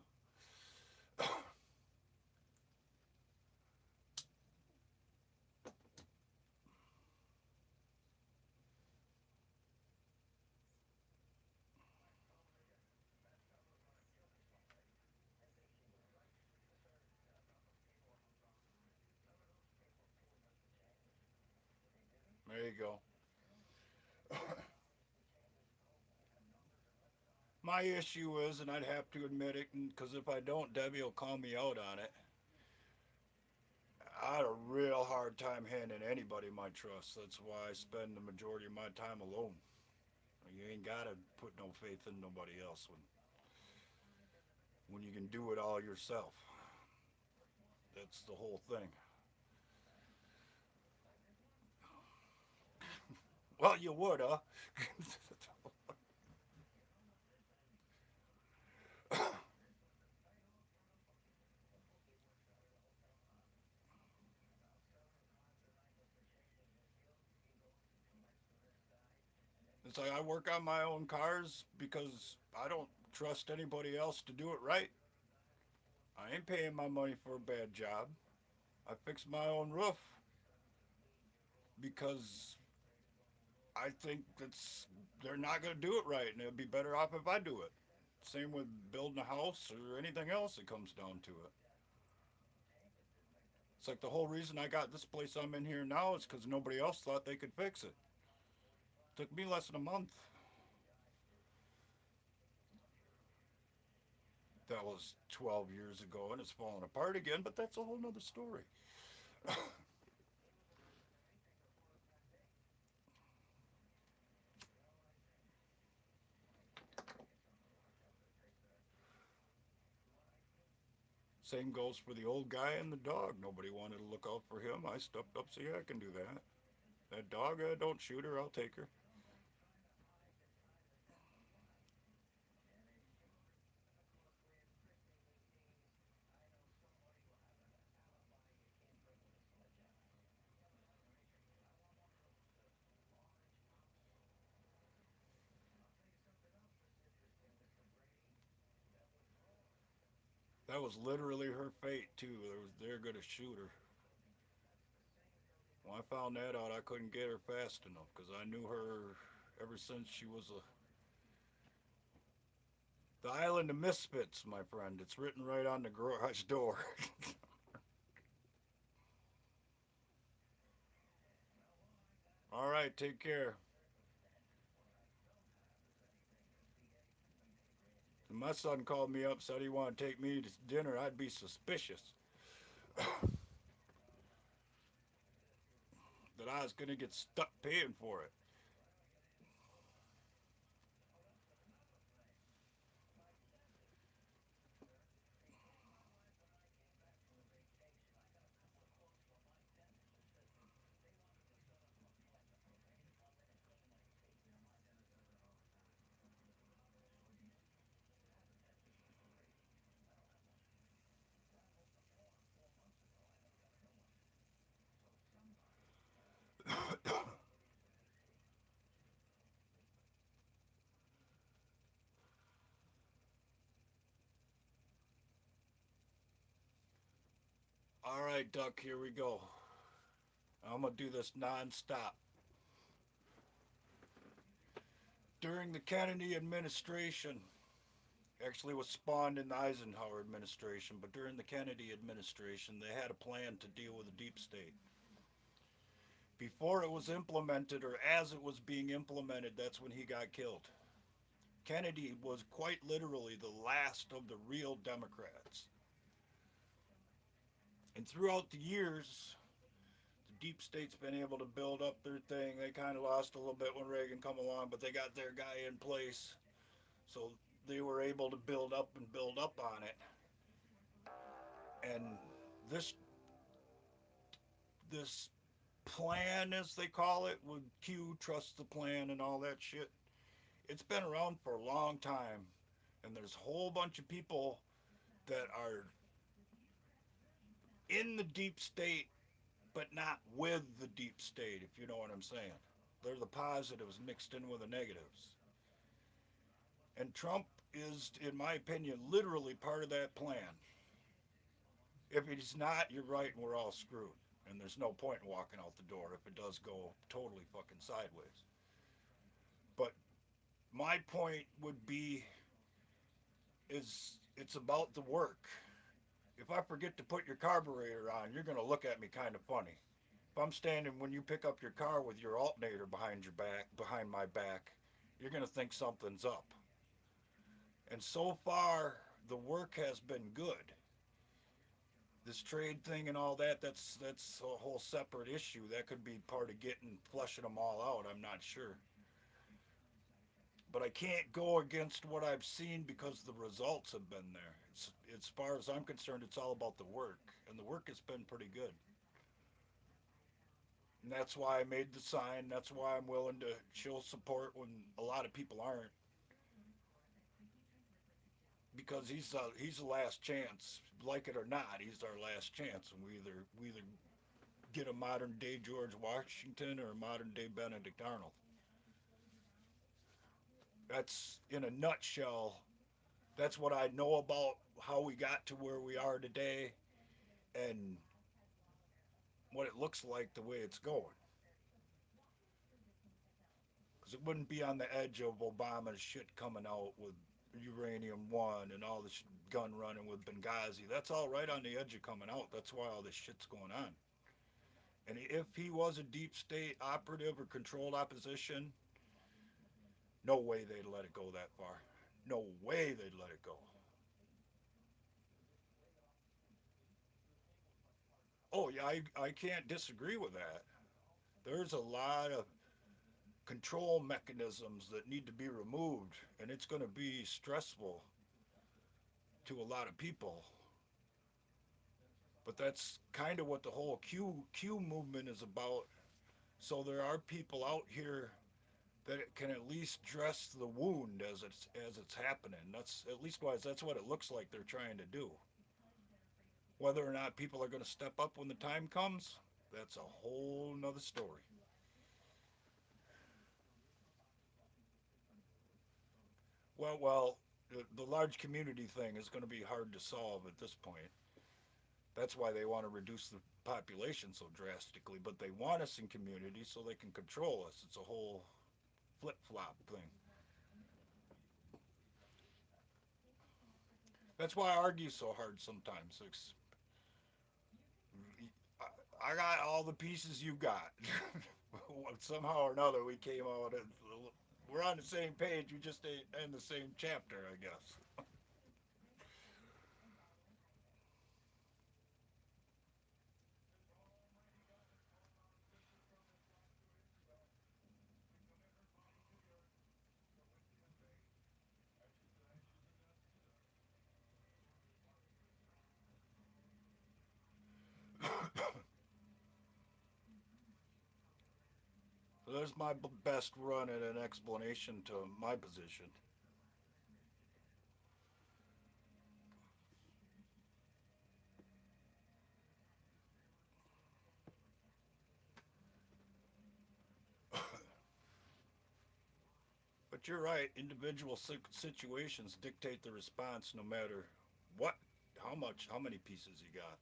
B: There you go. My issue is, and I'd have to admit it, because if I don't, Debbie will call me out on it. I had a real hard time handing anybody my trust. That's why I spend the majority of my time alone. You ain't gotta put no faith in nobody else when you can do it all yourself. That's the whole thing. Well, you would, huh? It's like I work on my own cars because I don't trust anybody else to do it right. I ain't paying my money for a bad job. I fix my own roof because I think that's they're not going to do it right, and it'd be better off if I do it. Same with building a house or anything else that comes down to it. It's like the whole reason I got this place I'm in here now is because nobody else thought they could fix it. Took me less than a month. That was 12 years ago and it's falling apart again, but that's a whole nother story. Same goes for the old guy and the dog. Nobody wanted to look out for him. I stepped up, so yeah, I can do that. That dog, don't shoot her, I'll take her. That was literally her fate, too. They're going to shoot her. When I found that out, I couldn't get her fast enough because I knew her ever since she was the Island of Misfits, my friend. It's written right on the garage door. All right, take care. If my son called me up, said he wanted to take me to dinner, I'd be suspicious that I was going to get stuck paying for it. All right, Duck, here we go. I'm going to do this nonstop. During the Kennedy administration, actually was spawned in the Eisenhower administration, but during the Kennedy administration, they had a plan to deal with the deep state. Before it was implemented, or as it was being implemented, that's when he got killed. Kennedy was quite literally the last of the real Democrats. And throughout the years, the deep state's been able to build up their thing. They kind of lost a little bit when Reagan come along, but they got their guy in place. So they were able to build up and build up on it. And this this plan, as they call it, with Q, trust the plan, and all that shit, it's been around for a long time. And there's a whole bunch of people that are in the deep state, but not with the deep state, if you know what I'm saying. They're the positives mixed in with the negatives. And Trump is, in my opinion, literally part of that plan. If he's not, you're right, and we're all screwed. And there's no point in walking out the door if it does go totally fucking sideways. But my point would be is it's about the work. If I forget to put your carburetor on, you're going to look at me kind of funny. If I'm standing when you pick up your car with your alternator behind your back, behind my back, you're going to think something's up. And so far, the work has been good. This trade thing and all that, that's a whole separate issue. That could be part of getting flushing them all out. I'm not sure. But I can't go against what I've seen because the results have been there. As far as I'm concerned, it's all about the work, and the work has been pretty good. And that's why I made the sign. That's why I'm willing to show support when a lot of people aren't, because he's the last chance, like it or not. He's our last chance, and we either get a modern day George Washington or a modern day Benedict Arnold. That's in a nutshell. That's what I know about how we got to where we are today, and what it looks like the way it's going. Because it wouldn't be on the edge of Obama's shit coming out with Uranium One and all this gun running with Benghazi. That's all right on the edge of coming out. That's why all this shit's going on. And if he was a deep state operative or controlled opposition, no way they'd let it go that far. No way they'd let it go. Oh yeah, I can't disagree with that. There's a lot of control mechanisms that need to be removed, and it's going to be stressful to a lot of people. But that's kind of what the whole Q movement is about. So there are people out here that can at least dress the wound as it's happening. That's at least wise. That's what it looks like they're trying to do. Whether or not people are going to step up when the time comes, that's a whole nother story. Well, the large community thing is going to be hard to solve at this point. That's why they want to reduce the population so drastically. But they want us in community so they can control us. It's a whole flip flop thing. That's why I argue so hard sometimes. I got all the pieces you got. Somehow or another, we came out. We're on the same page. We just ain't in the same chapter, I guess. So there's my best run at an explanation to my position. But you're right. Individual situations dictate the response, no matter what, how many pieces you got.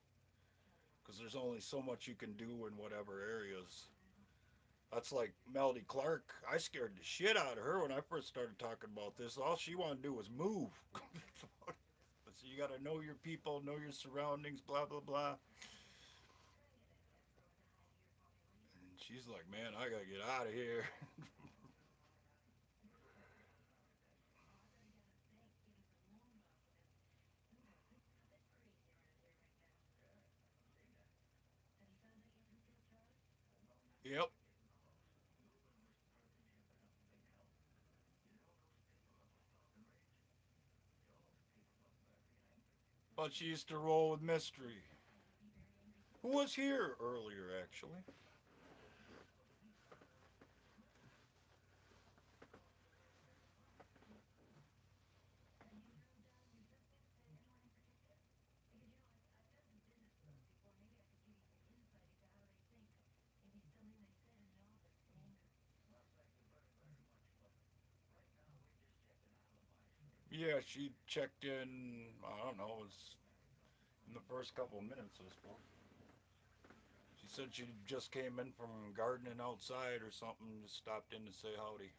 B: Because there's only so much you can do in whatever areas. That's like Melody Clark. I scared the shit out of her when I first started talking about this. All she wanted to do was move. So you got to know your people, know your surroundings, blah blah blah. And she's like, "Man, I gotta get out of here." Yep. But she used to roll with Mystery, who was here earlier actually. Yeah, she checked in. I don't know. It was in the first couple of minutes, I suppose. She said she just came in from gardening outside or something. Just stopped in to say howdy.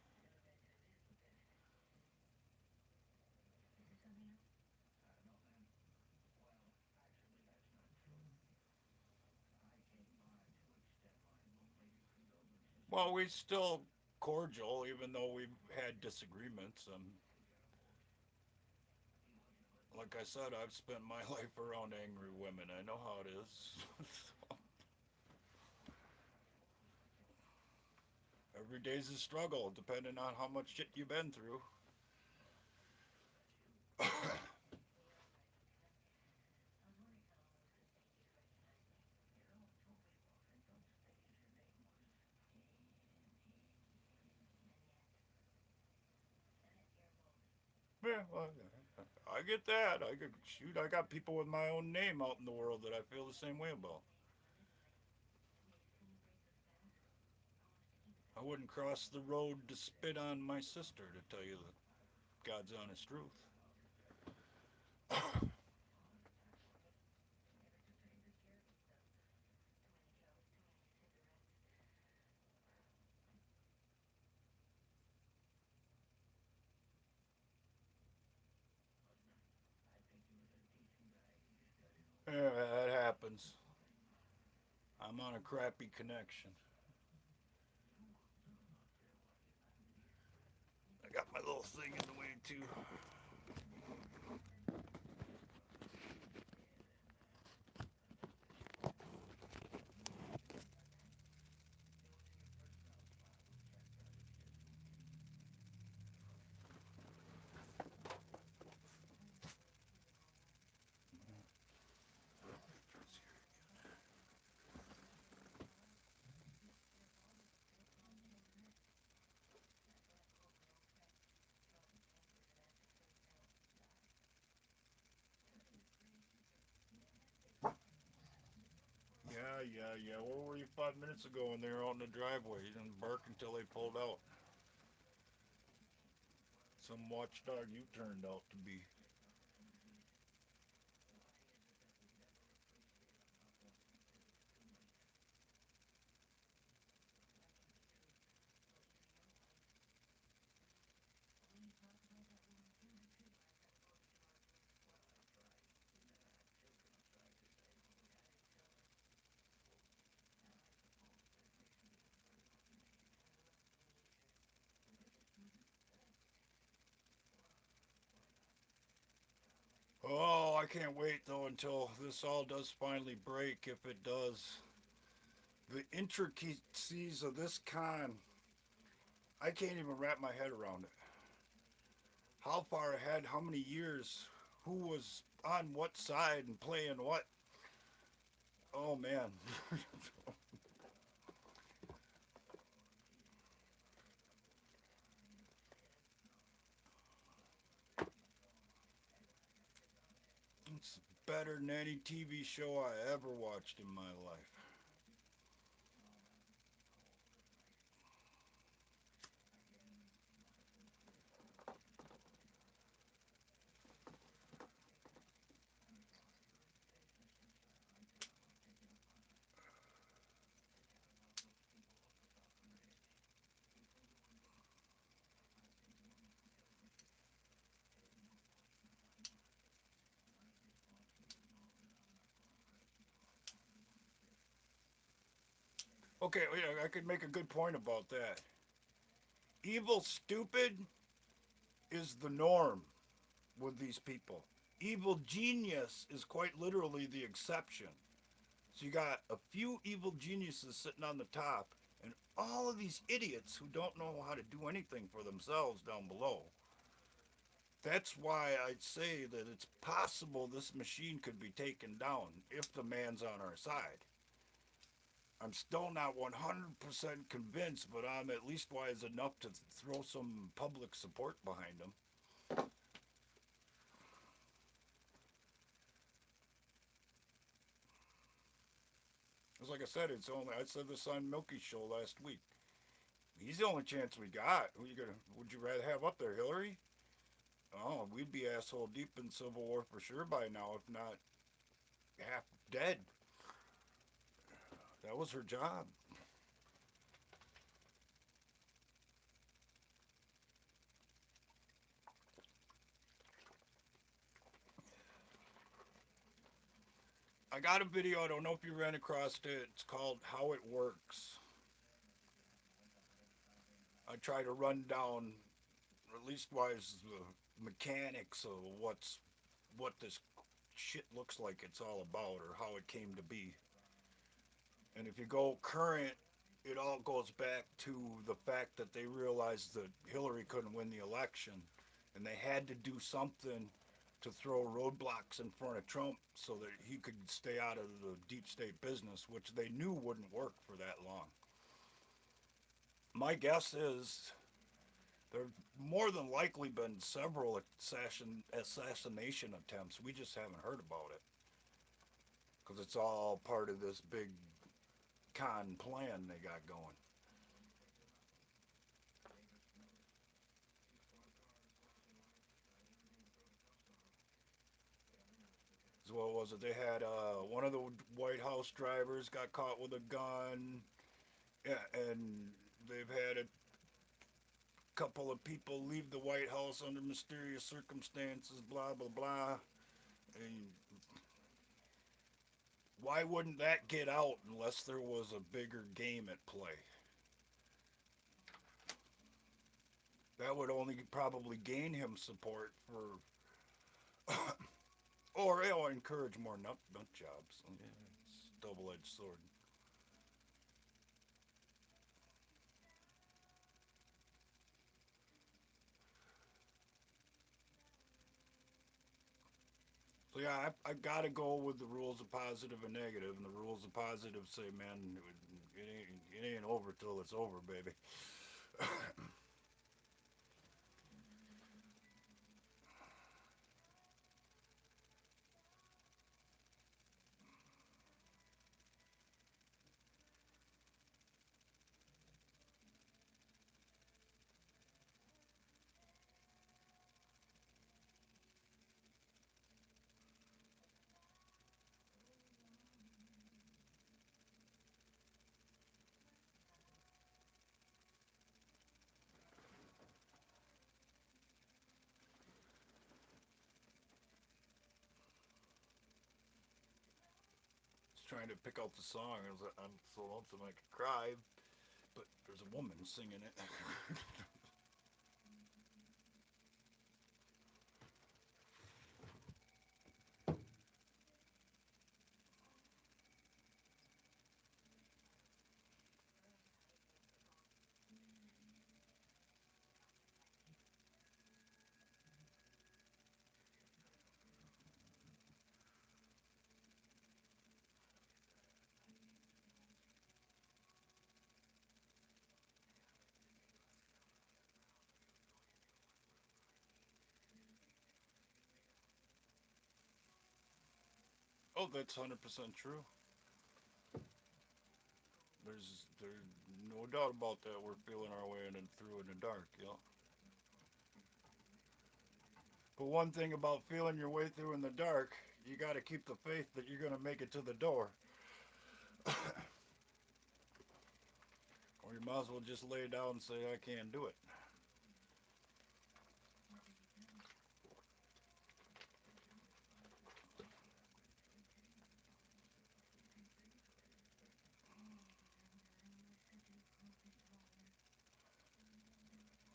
B: Well, we still cordial, even though we've had disagreements. And like I said, I've spent my life around angry women. I know how it is. Every day's a struggle, depending on how much shit you've been through. Yeah, well, I get that. I could shoot. I got people with my own name out in the world that I feel the same way about. I wouldn't cross the road to spit on my sister, to tell you the God's honest truth. Yeah, that happens. I'm on a crappy connection. I got my little thing in the way too. yeah. Where were you 5 minutes ago when they were out in the driveway? You didn't bark until they pulled out. Some watchdog you turned out to be. Oh, I can't wait though until this all does finally break. If it does, the intricacies of this con, I can't even wrap my head around it. How far ahead? How many years? Who was on what side and playing what? Oh man. It's better than any TV show I ever watched in my life. Okay, yeah, I could make a good point about that. Evil stupid is the norm with these people. Evil genius is quite literally the exception. So you got a few evil geniuses sitting on the top, and all of these idiots who don't know how to do anything for themselves down below. That's why I'd say that it's possible this machine could be taken down if the man's on our side. I'm still not 100% convinced, but I'm at least wise enough to throw some public support behind him. It's like I said, I said this on Milky's show last week. He's the only chance we got. Who you gonna? Would you rather have up there, Hillary? Oh, we'd be asshole deep in Civil War for sure by now, if not half dead. That was her job. I got a video. I don't know if you ran across it. It's called "How It Works." I try to run down, at least wise, the mechanics of what this shit looks like it's all about, or how it came to be. And if you go current, it all goes back to the fact that they realized that Hillary couldn't win the election, and they had to do something to throw roadblocks in front of Trump so that he could stay out of the deep state business, which they knew wouldn't work for that long. My guess is there have more than likely been several assassination attempts. We just haven't heard about it because it's all part of this big con plan they got going. So what was it? They had one of the White House drivers got caught with a gun, yeah, and they've had a couple of people leave the White House under mysterious circumstances. Blah blah blah. And why wouldn't that get out unless there was a bigger game at play? That would only probably gain him support for, or it'll encourage more nut jobs. Yeah, it's a double-edged sword. So yeah, I got to go with the rules of positive and negative, and the rules of positive say, man, it ain't over till it's over, baby. trying to pick out the song. I'm so lonesome I could cry, but there's a woman singing it. Oh, that's 100% true. There's no doubt about that. We're feeling our way in and through in the dark. Yeah. But one thing about feeling your way through in the dark, you got to keep the faith that you're going to make it to the door. Or you might as well just lay down and say, I can't do it.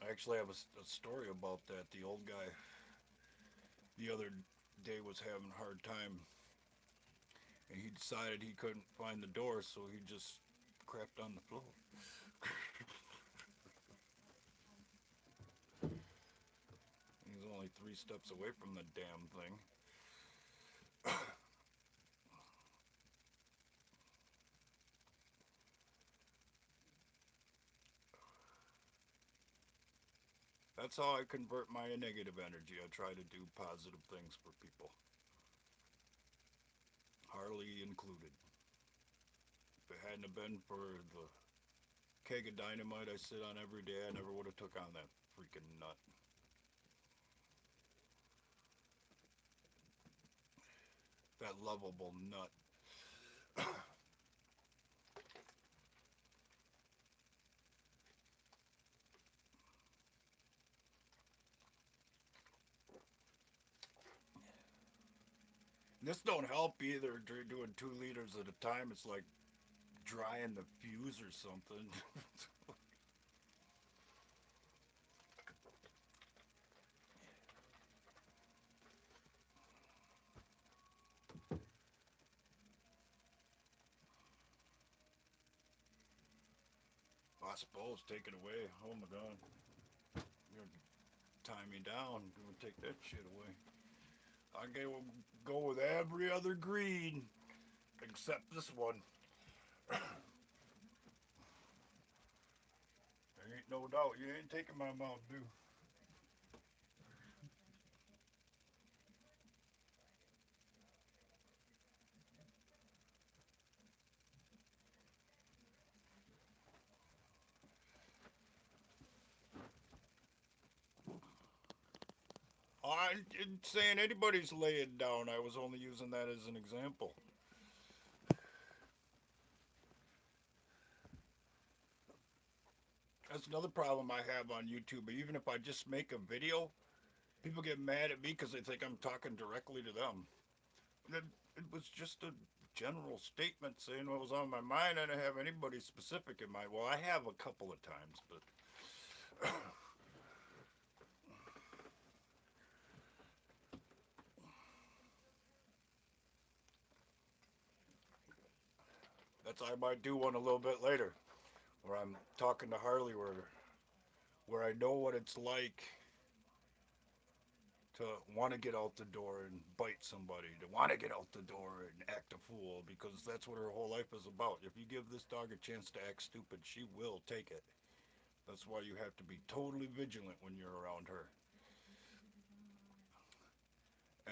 B: I actually have a story about that. The old guy the other day was having a hard time, and he decided he couldn't find the door, so he just crapped on the floor. He's only 3 steps away from the damn thing. That's how I convert my negative energy. I try to do positive things for people, Harley included. If it hadn't have been for the keg of dynamite I sit on every day, I never would have took on that freaking nut. That lovable nut. This don't help either. Doing 2 liters at a time, it's like drying the fuse or something. I suppose take it away. Oh my god, you're gonna tie me down. You're gonna take that shit away. I go with every other greed except this one. There ain't no doubt. You ain't taking my Mountain Dew. I didn't saying anybody's laying down. I was only using that as an example. That's another problem I have on YouTube. Even if I just make a video, people get mad at me because they think I'm talking directly to them. It, it was just a general statement saying what was on my mind. I didn't have anybody specific in mind. Well, I have a couple of times, but that's I might do one a little bit later, where I'm talking to Harley, where I know what it's like to want to get out the door and bite somebody, to want to get out the door and act a fool, because that's what her whole life is about. If you give this dog a chance to act stupid, she will take it. That's why you have to be totally vigilant when you're around her.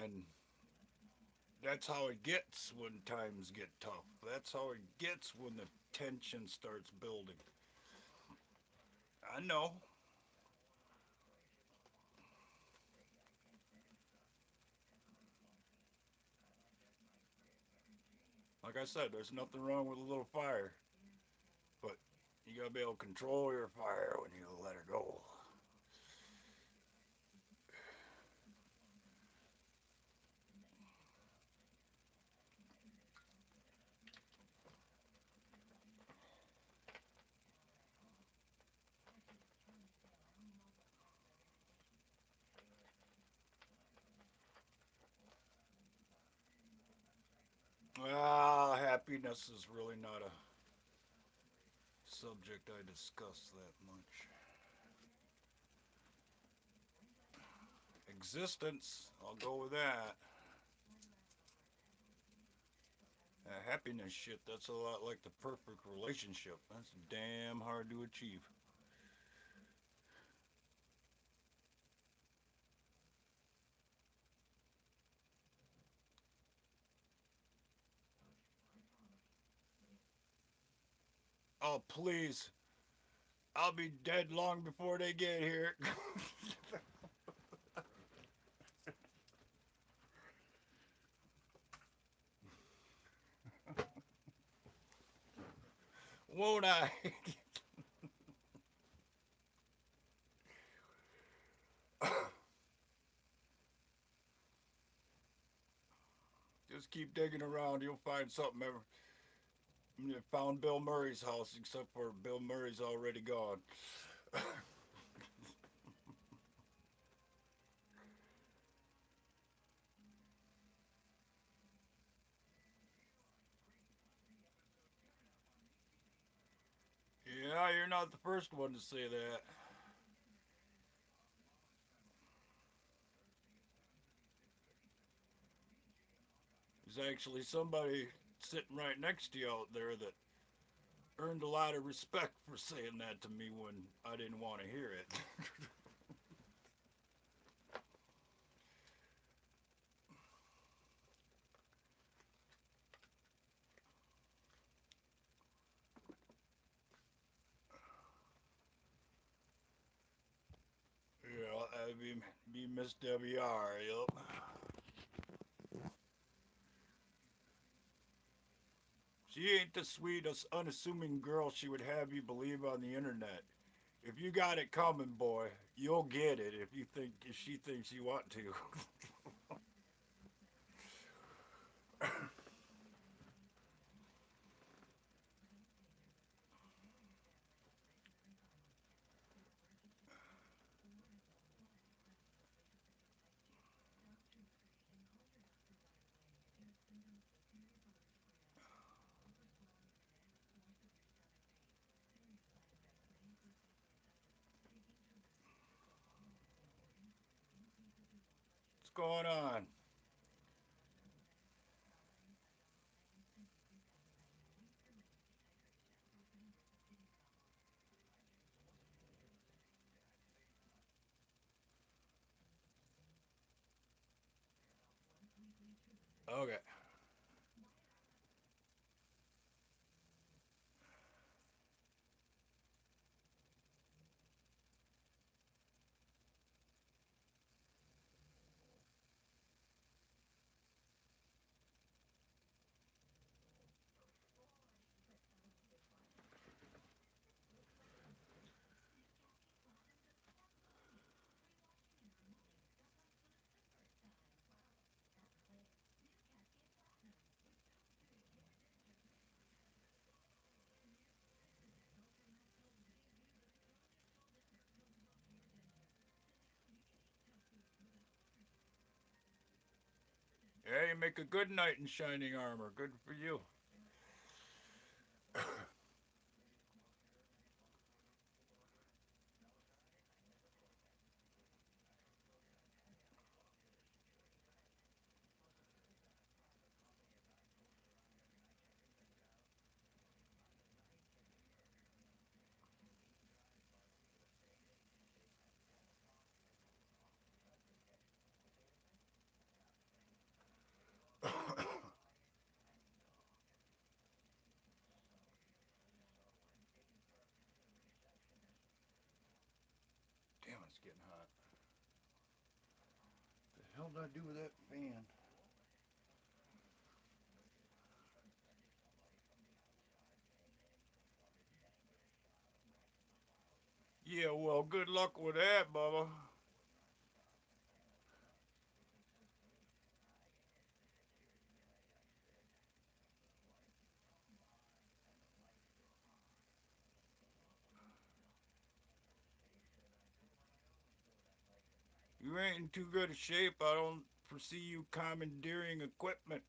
B: And that's how it gets when times get tough. That's how it gets when the tension starts building. I know. Like I said, there's nothing wrong with a little fire, but you gotta be able to control your fire when you let her go. happiness is really not a subject I discuss that much. Existence, I'll go with that. Happiness shit, that's a lot like the perfect relationship. That's damn hard to achieve. Oh, please. I'll be dead long before they get here. Won't I? Just keep digging around. You'll find something. You found Bill Murray's house, except for Bill Murray's already gone. Yeah, you're not the first one to say that. There's actually somebody sitting right next to you out there that earned a lot of respect for saying that to me when I didn't want to hear it. Yeah, that'd be Miss WR. Yep. She ain't the sweetest, unassuming girl she would have you believe on the internet. If you got it coming, boy, you'll get it if she thinks you want to. What's going on? Okay. Yeah, you make a good knight in shining armor. Good for you. Damn, it's getting hot. What the hell did I do with that fan? Yeah, well, good luck with that, Bubba. You ain't in too good a shape. I don't foresee you commandeering equipment.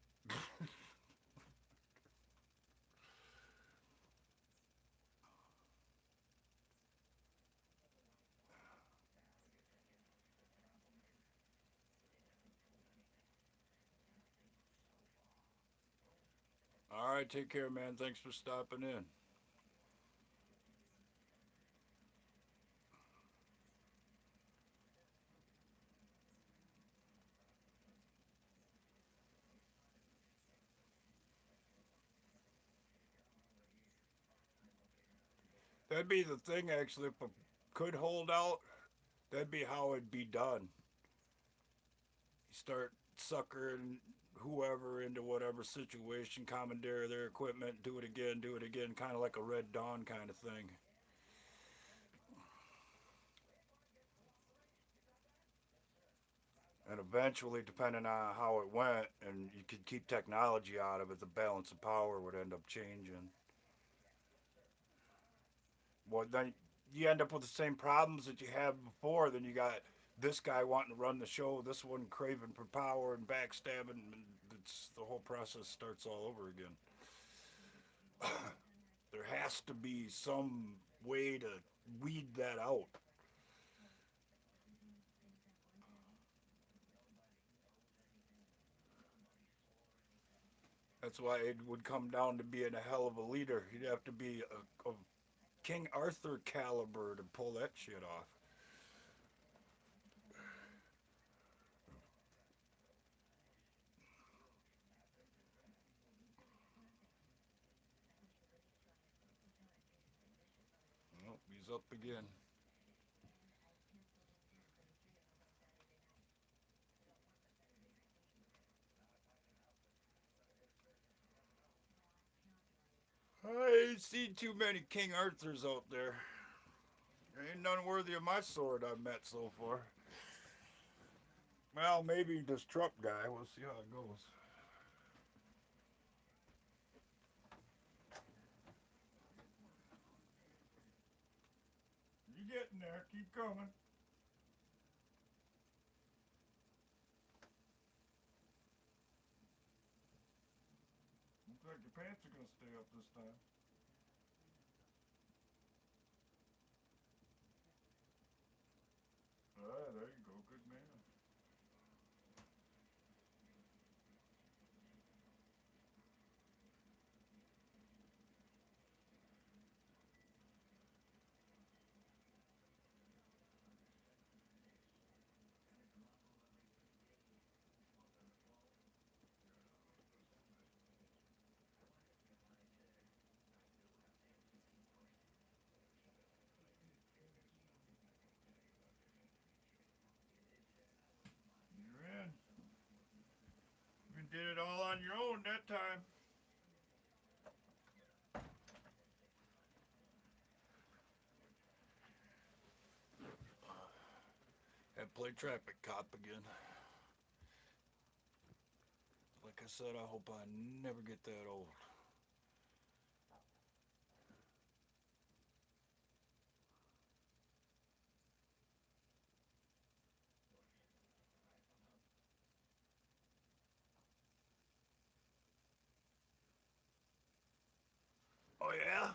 B: right, take care, man. Thanks for stopping in. That'd be the thing, actually. If I could hold out, that'd be how it'd be done. You start suckering whoever into whatever situation, commandeer their equipment, do it again, kind of like a Red Dawn kind of thing. And eventually, depending on how it went, and you could keep technology out of it, the balance of power would end up changing. Well, then you end up with the same problems that you had before. Then you got this guy wanting to run the show, this one craving for power and backstabbing, and it's the whole process starts all over again. There has to be some way to weed that out. That's why it would come down to being a hell of a leader. You'd have to be a King Arthur caliber to pull that shit off. Nope, he's up again. I ain't seen too many King Arthurs out there. There ain't none worthy of my sword I've met so far. Well, maybe this truck guy. We'll see how it goes. You getting there? Keep coming. Looks like your pants are gonna stay up this time. Ah, there you go. Good man. You're in. You did it all on your own that time. And play traffic cop again. Like I said, I hope I never get that old. Oh yeah?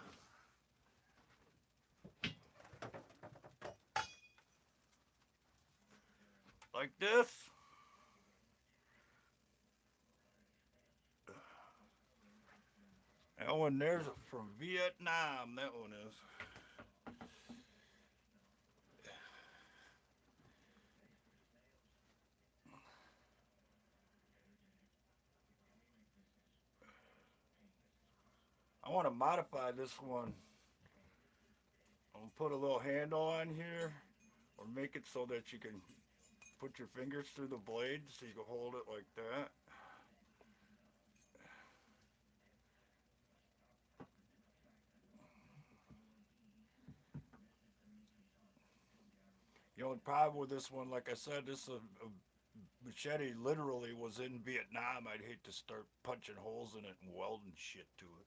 B: Like this? That one there's from Vietnam. That one is. I want to modify this one. I'm gonna put a little handle on here, or make it so that you can put your fingers through the blade, so you can hold it like that. You know, the problem with this one, like I said, this a machete literally was in Vietnam. I'd hate to start punching holes in it and welding shit to it.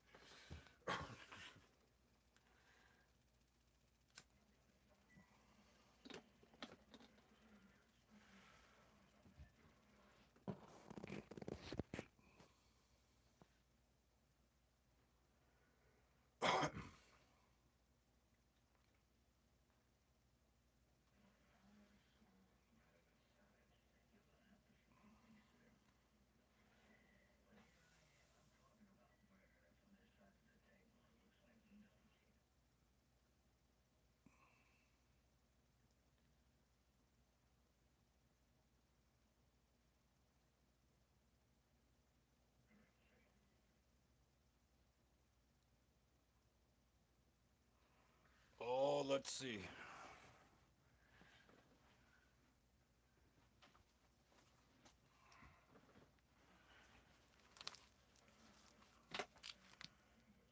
B: let's see.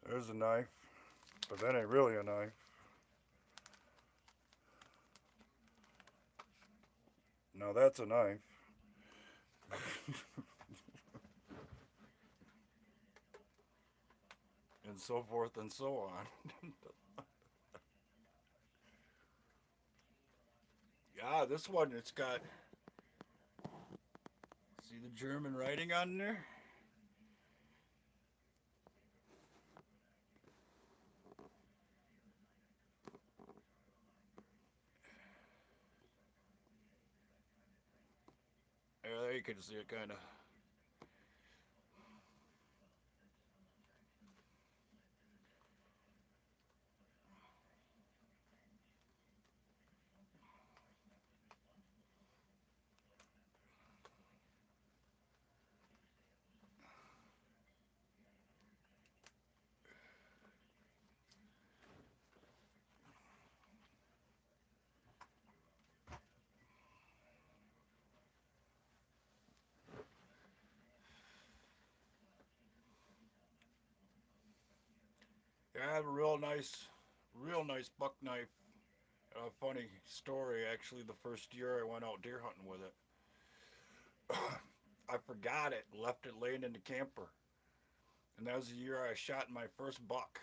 B: There's a knife, but that ain't really a knife. Now that's a knife. And so forth and so on. Yeah, this one, it's got, see the German writing on there? Yeah, there you can see it kind of. Yeah, I have a real nice buck knife. A funny story, actually, the first year I went out deer hunting with it, I forgot it, left it laying in the camper. And that was the year I shot my first buck.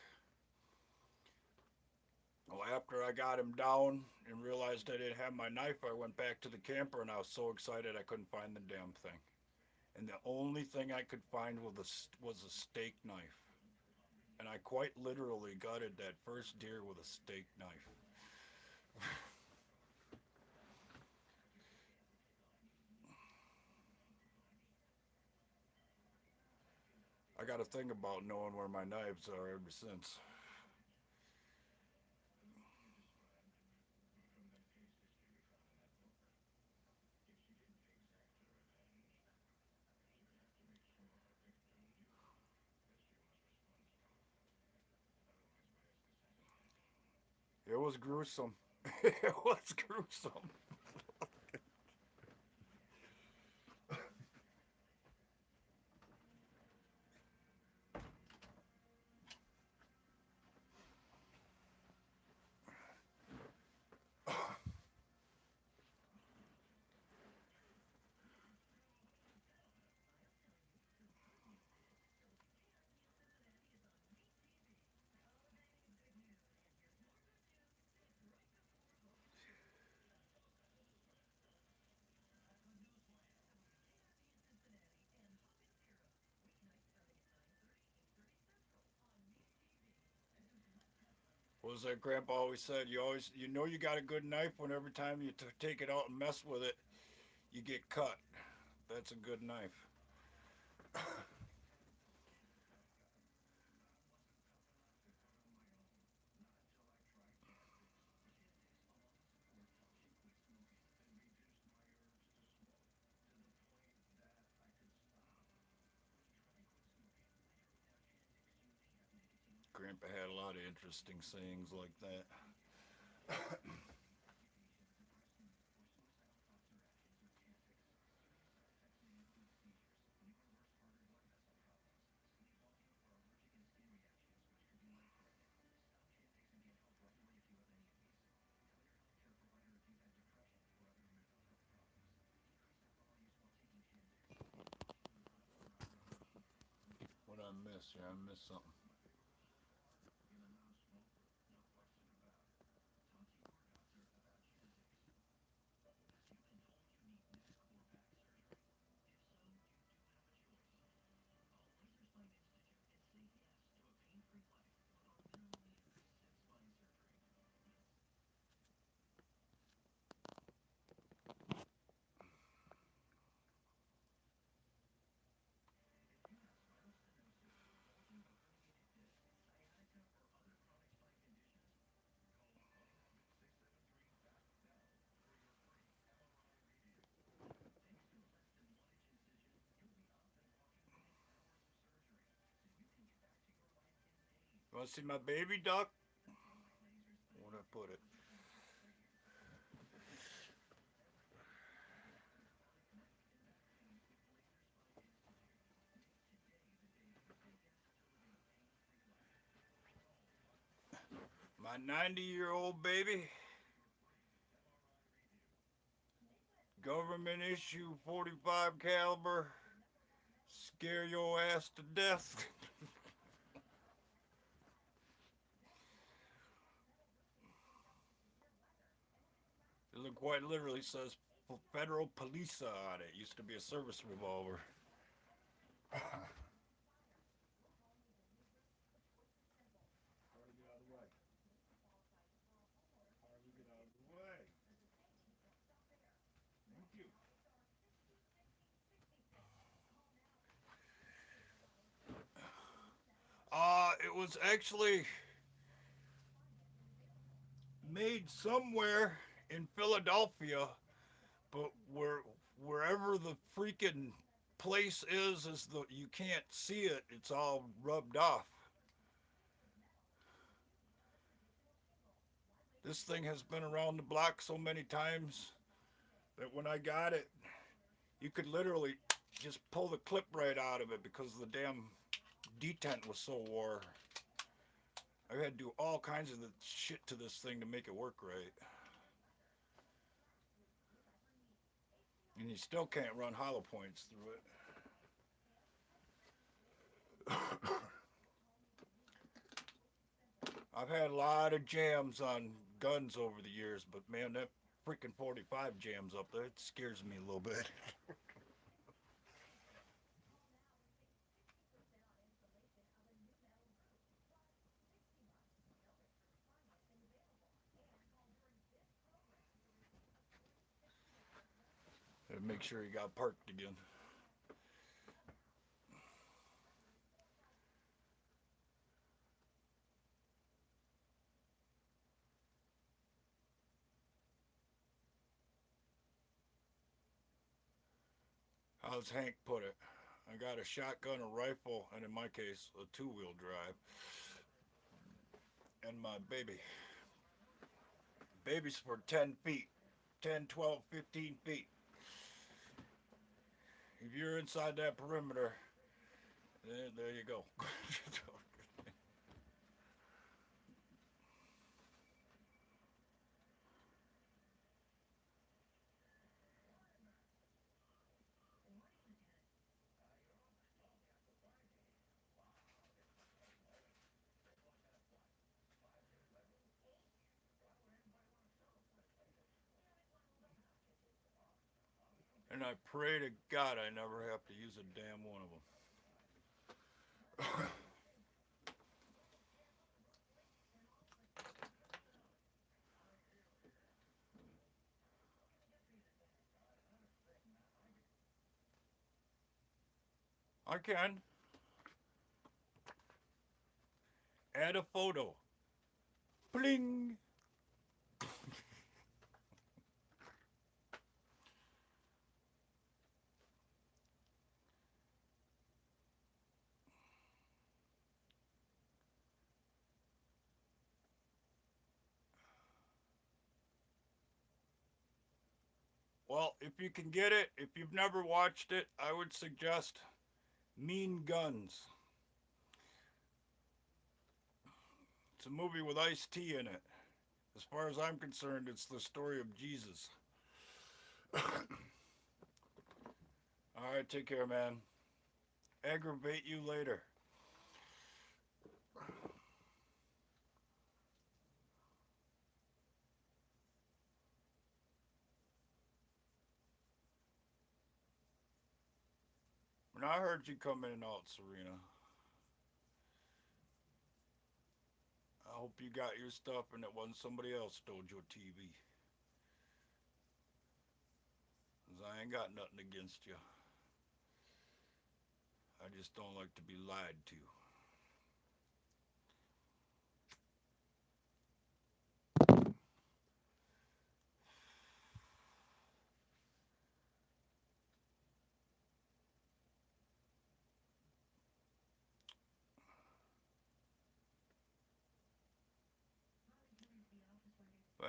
B: Well, after I got him down and realized I didn't have my knife, I went back to the camper and I was so excited I couldn't find the damn thing. And the only thing I could find was a steak knife. And I quite literally gutted that first deer with a steak knife. I got a thing about knowing where my knives are ever since. It was gruesome. It was gruesome. What was that grandpa always said? You know you got a good knife when every time you take it out and mess with it, you get cut. That's a good knife. Grandpa had a lot of interesting sayings like that. What I miss? Yeah, I missed something. You want to see my baby duck? put it? My 90-year-old baby, government issue 45 caliber, scare your ass to death. It quite literally says Federal Police on it. Used to be a service revolver. It was actually made somewhere in Philadelphia, but wherever the freaking place is the you can't see it. It's all rubbed off. This thing has been around the block so many times that when I got it, you could literally just pull the clip right out of it because the damn detent was so wore. I had to do all kinds of the shit to this thing to make it work right. And you still can't run hollow points through it. I've had a lot of jams on guns over the years, but man, that freaking 45 jams up there, it scares me a little bit. Make sure he got parked again. How's Hank put it? I got a shotgun, a rifle, and in my case, a two-wheel drive. And my baby. Baby's for 10 feet. 10, 12, 15 feet. If you're inside that perimeter, then there you go. And I pray to God I never have to use a damn one of them. I can. Add a photo. Bling! Well, if you can get it, if you've never watched it, I would suggest Mean Guns. It's a movie with Ice-T in it. As far as I'm concerned, it's the story of Jesus. All right, take care, man. Aggravate you later. When I heard you come in and out, Serena, I hope you got your stuff and it wasn't somebody else stole your TV. 'Cause I ain't got nothing against you. I just don't like to be lied to.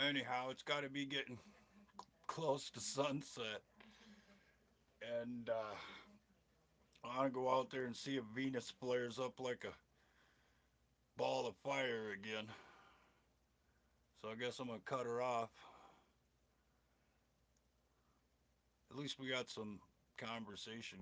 B: Anyhow, it's got to be getting close to sunset, and I want to go out there and see if Venus flares up like a ball of fire again. So I guess I'm gonna cut her off. At least we got some conversation.